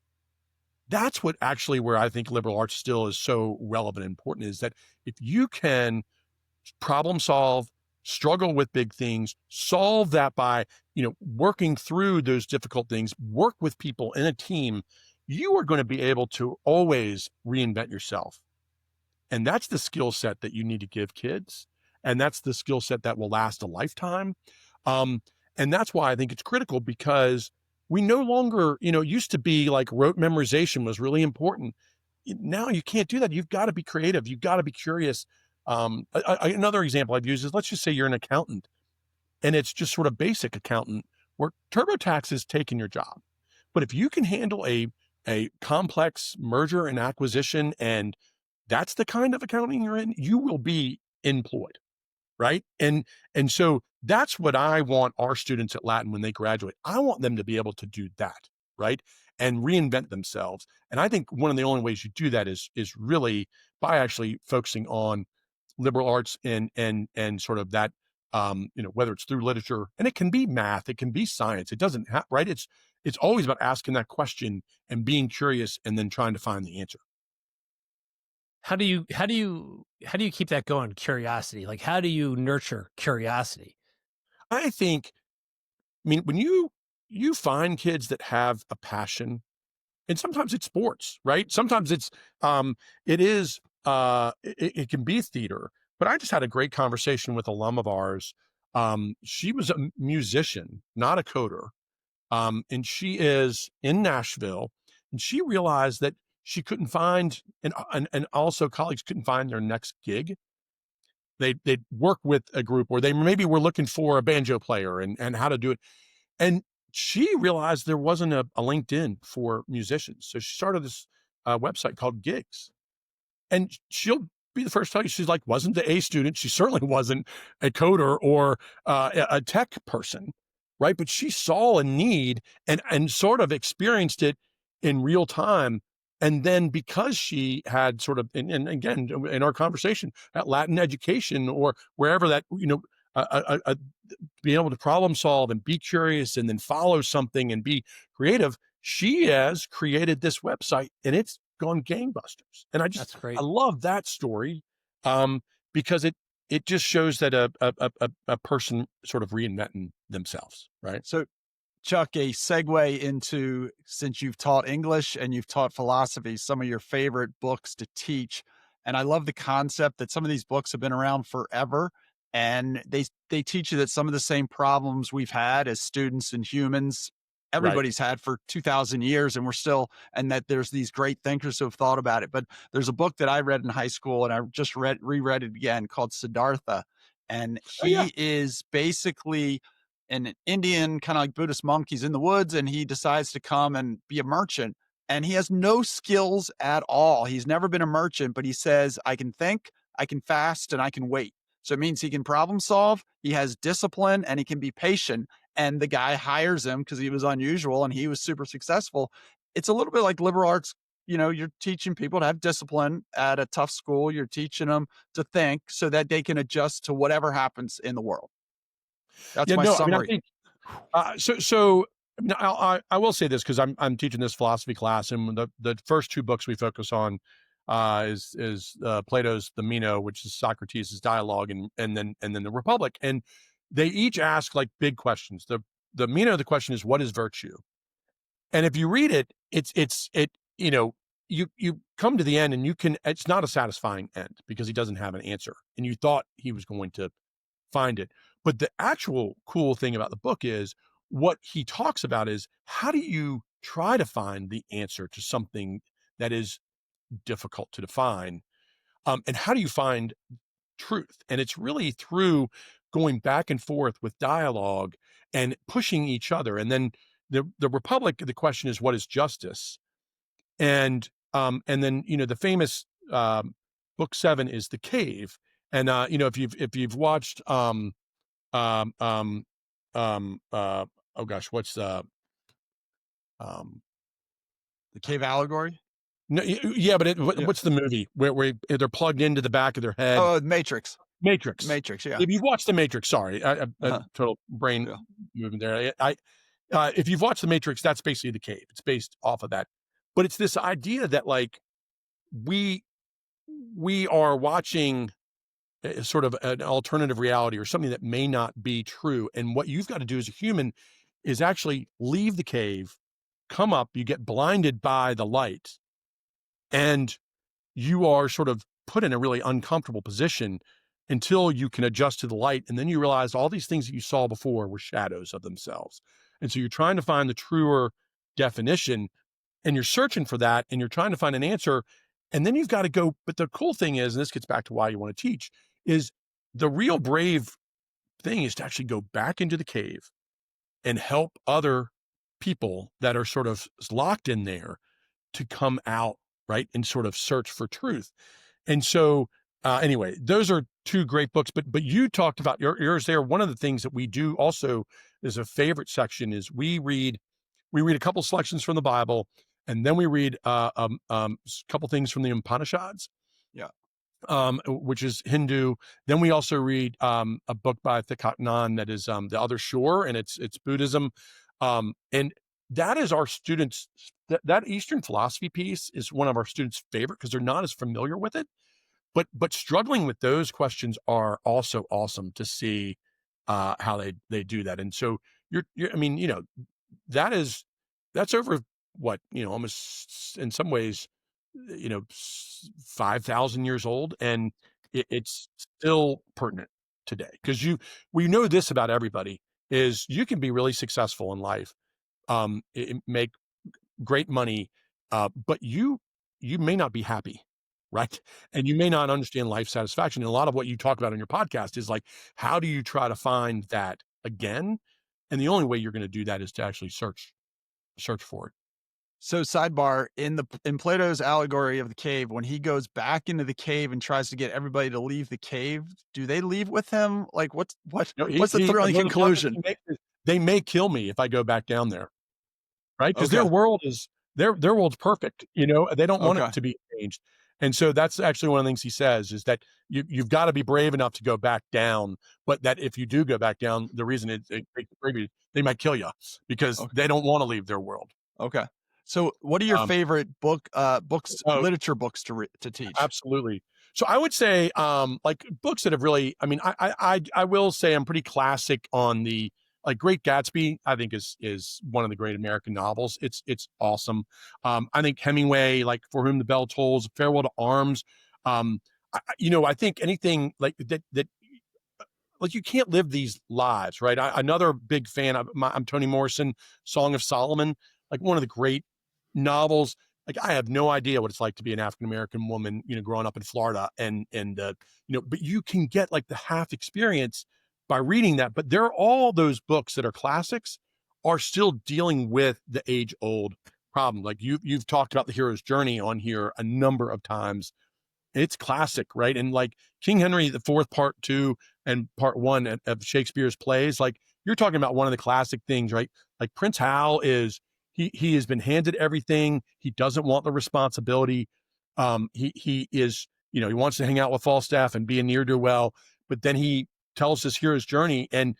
that's what actually where I think liberal arts still is so relevant and important is that if you can problem solve, struggle with big things, solve that by, working through those difficult things, work with people in a team, you are going to be able to always reinvent yourself. And that's the skill set that you need to give kids. And that's the skill set that will last a lifetime. Um, and that's why I think it's critical because we no longer, it used to be like rote memorization was really important. Now you can't do that. You've got to be creative. You've got to be curious. Another example I've used is let's just say you're an accountant and it's just sort of basic accountant where TurboTax is taking your job. But if you can handle a complex merger and acquisition and that's the kind of accounting you're in, you will be employed. right? And so that's what I want our students at Latin when they graduate. I want them to be able to do that, right? And reinvent themselves. And I think one of the only ways you do that is really by actually focusing on liberal arts and sort of that whether it's through literature, and it can be math, it can be science. It doesn't have right. It's always about asking that question and being curious and then trying to find the answer. How do you keep that going? Curiosity. Like, how do you nurture curiosity? I think, I mean, when you find kids that have a passion, and sometimes it's sports, right? Sometimes it is it can be theater. But I just had a great conversation with a alum of ours. She was a musician, not a coder. And she is in Nashville, and she realized that she couldn't find, and also colleagues couldn't find their next gig. They'd work with a group, or they maybe were looking for a banjo player and how to do it. And she realized there wasn't a LinkedIn for musicians. So she started this website called Gigs. And she'll be the first to tell you, she's like, wasn't the A student. She certainly wasn't a coder or a tech person, right? But she saw a need and sort of experienced it in real time. And then because she had sort of, and again, in our conversation at Latin education or wherever that, being able to problem solve and be curious and then follow something and be creative, she has created this website and it's gone gangbusters. And That's I great. love that story because it just shows that a person sort of reinventing themselves, right? So, Chuck, a segue into, since you've taught English and you've taught philosophy, some of your favorite books to teach. And I love the concept that some of these books have been around forever, and they teach you that some of the same problems we've had as students and humans, Right. everybody's had for 2000 years, and we're still, and that there's these great thinkers who have thought about it. But there's a book that I read in high school and I just reread it again, called Siddhartha. And Oh yeah. he is basically an Indian, kind of like Buddhist monk. He's in the woods and he decides to come and be a merchant. And he has no skills at all. He's never been a merchant, but he says, I can think, I can fast, and I can wait. So it means he can problem solve, he has discipline, and he can be patient. And the guy hires him because he was unusual and he was super successful. It's a little bit like liberal arts. You're teaching people to have discipline at a tough school. You're teaching them to think so that they can adjust to whatever happens in the world. That's Yeah. my No, I mean, I summary. think so. No, I will say this because I'm teaching this philosophy class, and the first two books we focus on is Plato's The Meno, which is Socrates' dialogue, and then the Republic, and they each ask like big questions. The Meno, the question is, what is virtue? And if you read it, you know you come to the end, and it's not a satisfying end because he doesn't have an answer, and you thought he was going to find it. But the actual cool thing about the book is what he talks about is how do you try to find the answer to something that is difficult to define? And how do you find truth? And it's really through going back and forth with dialogue and pushing each other. And then the Republic, the question is, what is justice? And then, the famous book 7 is The Cave. And if you've watched um, um, oh gosh, what's um, The cave allegory? no, yeah, but Yeah. what's the movie where they're plugged into the back of their head? Oh, Matrix. Matrix. Matrix, yeah. If you've watched the Matrix, sorry, Uh-huh. total brain Yeah. movement there. If you've watched the Matrix, that's basically the cave. It's based off of that, but it's this idea that like we we are watching sort of an alternative reality or something that may not be true. And what you've got to do as a human is actually leave the cave, come up, you get blinded by the light, and you are sort of put in a really uncomfortable position until you can adjust to the light. And then you realize all these things that you saw before were shadows of themselves. And so you're trying to find the truer definition, and you're searching for that, and you're trying to find an answer. And then you've got to go. But the cool thing is, and this gets back to why you want to teach, is the real brave thing is to actually go back into the cave and help other people that are sort of locked in there to come out, right? And sort of search for truth. And so Anyway, those are two great books. But you talked about yours there. One of the things that we do also is a favorite section is we read a couple selections from the Bible, and then we read a couple things from the Upanishads, Yeah. which is Hindu. Then we also read a book by Thich Nhat Hanh that is The Other Shore, and it's Buddhism. And that is our students. That Eastern philosophy piece is one of our students' favorite because they're not as familiar with it. But struggling with those questions are also awesome to see how they do that. And so I mean, that's over what, almost in some ways, 5,000 years old, and it's still pertinent today because we know this about everybody is you can be really successful in life, make great money, but you may not be happy, right? And you may not understand life satisfaction. And a lot of what you talk about on your podcast is like, how do you try to find that again? And the only way you're going to do that is to actually search for it. So sidebar, in Plato's allegory of the cave, when he goes back into the cave and tries to get everybody to leave the cave, do they leave with him? Like No, what's the thrilling one of the comments conclusion? he makes is, they may kill me if I go back down there, right? Because Okay. their world's perfect. They don't want Okay. it to be changed. And so that's actually one of the things he says is that you've got to be brave enough to go back down, but that if you do go back down, the reason they might kill you because Okay. they don't want to leave their world. Okay. So what are your Um, favorite books, oh, literature books to teach? Absolutely. So I would say, like books that have really, I mean, I will say I'm pretty classic on the, like, Great Gatsby, I think is one of the great American novels. It's awesome. I think Hemingway, like For Whom the Bell Tolls, Farewell to Arms. I think anything like that, like, you can't live these lives, right? Another big fan I'm Toni Morrison, Song of Solomon, like one of the great novels. Like, I have no idea what it's like to be an African American woman, growing up in Florida, but you can get like the half experience by reading that. But there are all those books that are classics are still dealing with the age old problem. Like you've talked about the hero's journey on here a number of times. It's classic, right? And like King Henry the Fourth, Part Two and Part One of Shakespeare's plays, like you're talking about one of the classic things, right? Like Prince Hal is he has been handed everything. He doesn't want the responsibility. He is, he wants to hang out with Falstaff and be a near do well, but then he tells his hero's journey and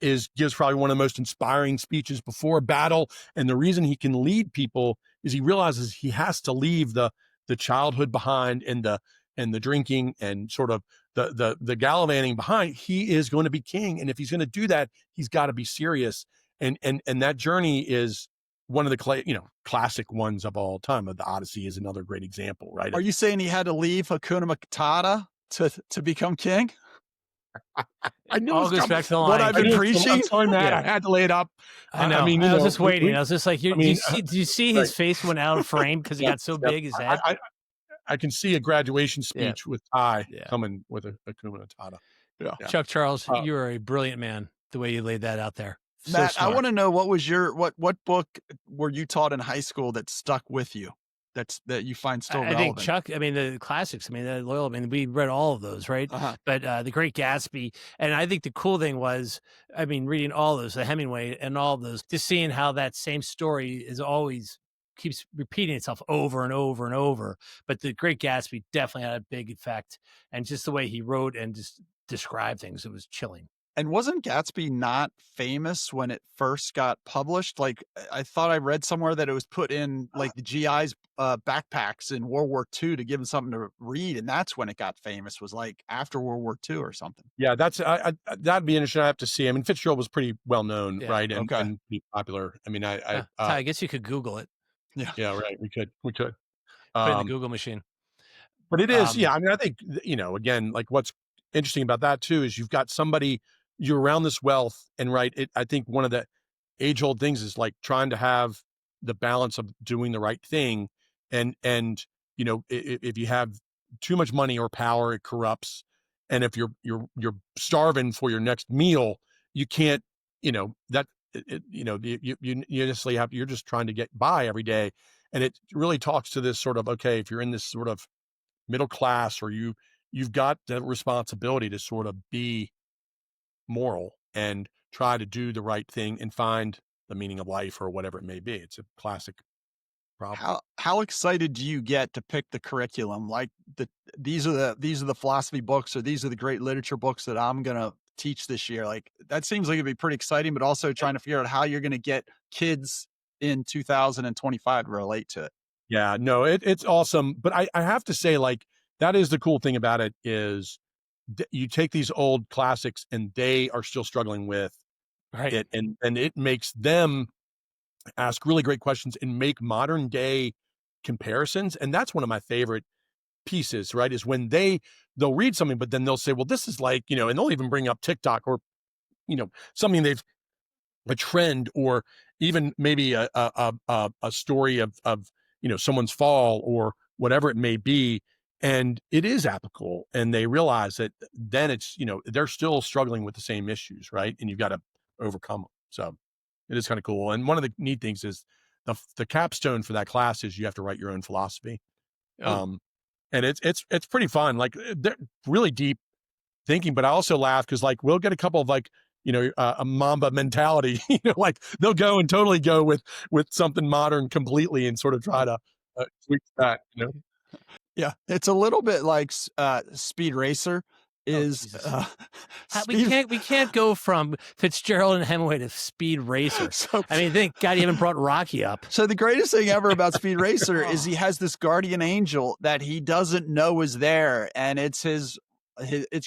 gives probably one of the most inspiring speeches before battle. And the reason he can lead people is he realizes he has to leave the childhood behind and the drinking and sort of the gallivanting behind. He is going to be king, and if he's going to do that, he's got to be serious. And that journey is one of the classic ones of all time. The Odyssey is another great example, right? Are you saying he had to leave Hakuna Matata to become king? I knew it All was goes coming. back to the What line. I've been preaching? I'm so mad. Yeah. I had to lay it up. I know. I mean, I was just waiting. I was just like, I mean, do you see right. his face went out of frame because he got so Yep. big, his head? I can see a graduation Yeah. speech with Ty Yeah. coming with a Hakuna Matata. Yeah. Chuck Charles, Uh, you are a brilliant man. The way you laid that out there, so Matt, I smart. want to know what was what book were you taught in high school that stuck with you? That you find still I think relevant? Chuck. I mean, the classics. I mean, the Loyal. I mean, we read all of those, right? Uh-huh. But The Great Gatsby, and I think the cool thing was, I mean, reading all those, the Hemingway, and all those, just seeing how that same story is always keeps repeating itself over and over and over. But The Great Gatsby definitely had a big effect, and just the way he wrote and just described things, it was chilling. And wasn't Gatsby not famous when it first got published? Like, I thought I read somewhere that it was put in like the GI's backpacks in World War II to give them something to read, and that's when it got famous. Was like after World War II or something. Yeah, that's that'd be interesting. I have to see. I mean, Fitzgerald was pretty well known, Yeah. right, and Okay. pretty popular. I mean, Ty, I guess you could Google it. yeah, right. We could. Put it in the Google machine. But it is, Um, yeah. I mean, I think again, like what's interesting about that too is you've got somebody you're around this wealth, and right. I think one of the age old things is like trying to have the balance of doing the right thing, and if you have too much money or power, it corrupts, and if you're starving for your next meal, you can't, that you just you're just trying to get by every day, and it really talks to this sort of, okay, if you're in this sort of middle class or you've got the responsibility to sort of be moral and try to do the right thing and find the meaning of life or whatever it may be. It's a classic problem. How excited do you get to pick the curriculum? Like these are the philosophy books or these are the great literature books that I'm gonna teach this year. Like that seems like it'd be pretty exciting, but also trying to figure out how you're gonna get kids in 2025 to relate to it. Yeah, no, it's awesome. But I have to say, like, that is the cool thing about it is you take these old classics and they are still struggling with Right. it, and it makes them ask really great questions and make modern day comparisons. And that's one of my favorite pieces, right? Is when they'll read something, but then they'll say, well, this is like, and they'll even bring up TikTok or, something they've a trend or even maybe a story of someone's fall or whatever it may be, and it is applicable, and they realize that then it's they're still struggling with the same issues, right? And you've got to overcome them. So it is kind of cool. And one of the neat things is the capstone for that class is you have to write your own philosophy, Oh, um, and it's pretty fun. Like they're really deep thinking, but I also laugh because like we'll get a couple of like a Mamba mentality, like they'll go and totally go with something modern completely and sort of try to tweak that. Yeah, it's a little bit like Speed Racer oh, is Jesus. We Speed. can't go from Fitzgerald and Hemingway to Speed Racer. So I mean, thank God you haven't brought Rocky up. So the greatest thing ever about Speed Racer is he Oh, has this guardian angel that he doesn't know is there, and it's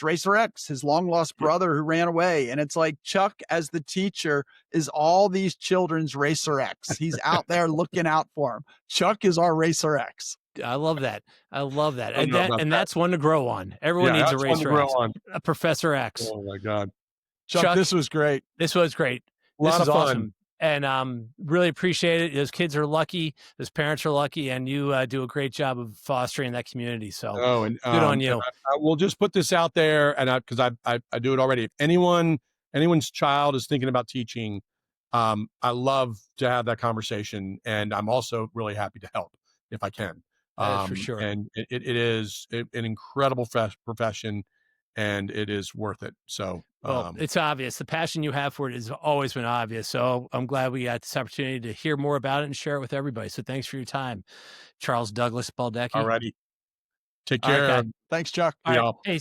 Racer X, his long lost Yep. brother who ran away, and it's like Chuck as the teacher is all these children's Racer X. He's out there looking out for them. Chuck is our Racer X. I love that. I love that. I don't And know about that. that's one to grow on. Everyone Yeah, needs a that's fun to Racer grow X, on. a Professor X. Oh my god, Chuck, Chuck, this was great. this was great. a This lot is of fun. awesome. And really appreciate it. Those kids are lucky. Those parents are lucky. And you do a great job of fostering that community. So Oh, and good on and you. I will just put this out there, and because I do it already. If anyone's child is thinking about teaching, I love to have that conversation, and I'm also really happy to help if I can. That is for sure. And it is an incredible profession, and it is worth it. So, Well, it's obvious. The passion you have for it has always been obvious. So I'm glad we got this opportunity to hear more about it and share it with everybody. So thanks for your time, Charles Douglas Baldecchi. alrighty, take All right, guys. care. Thanks, Chuck. All See right. y'all. Hey,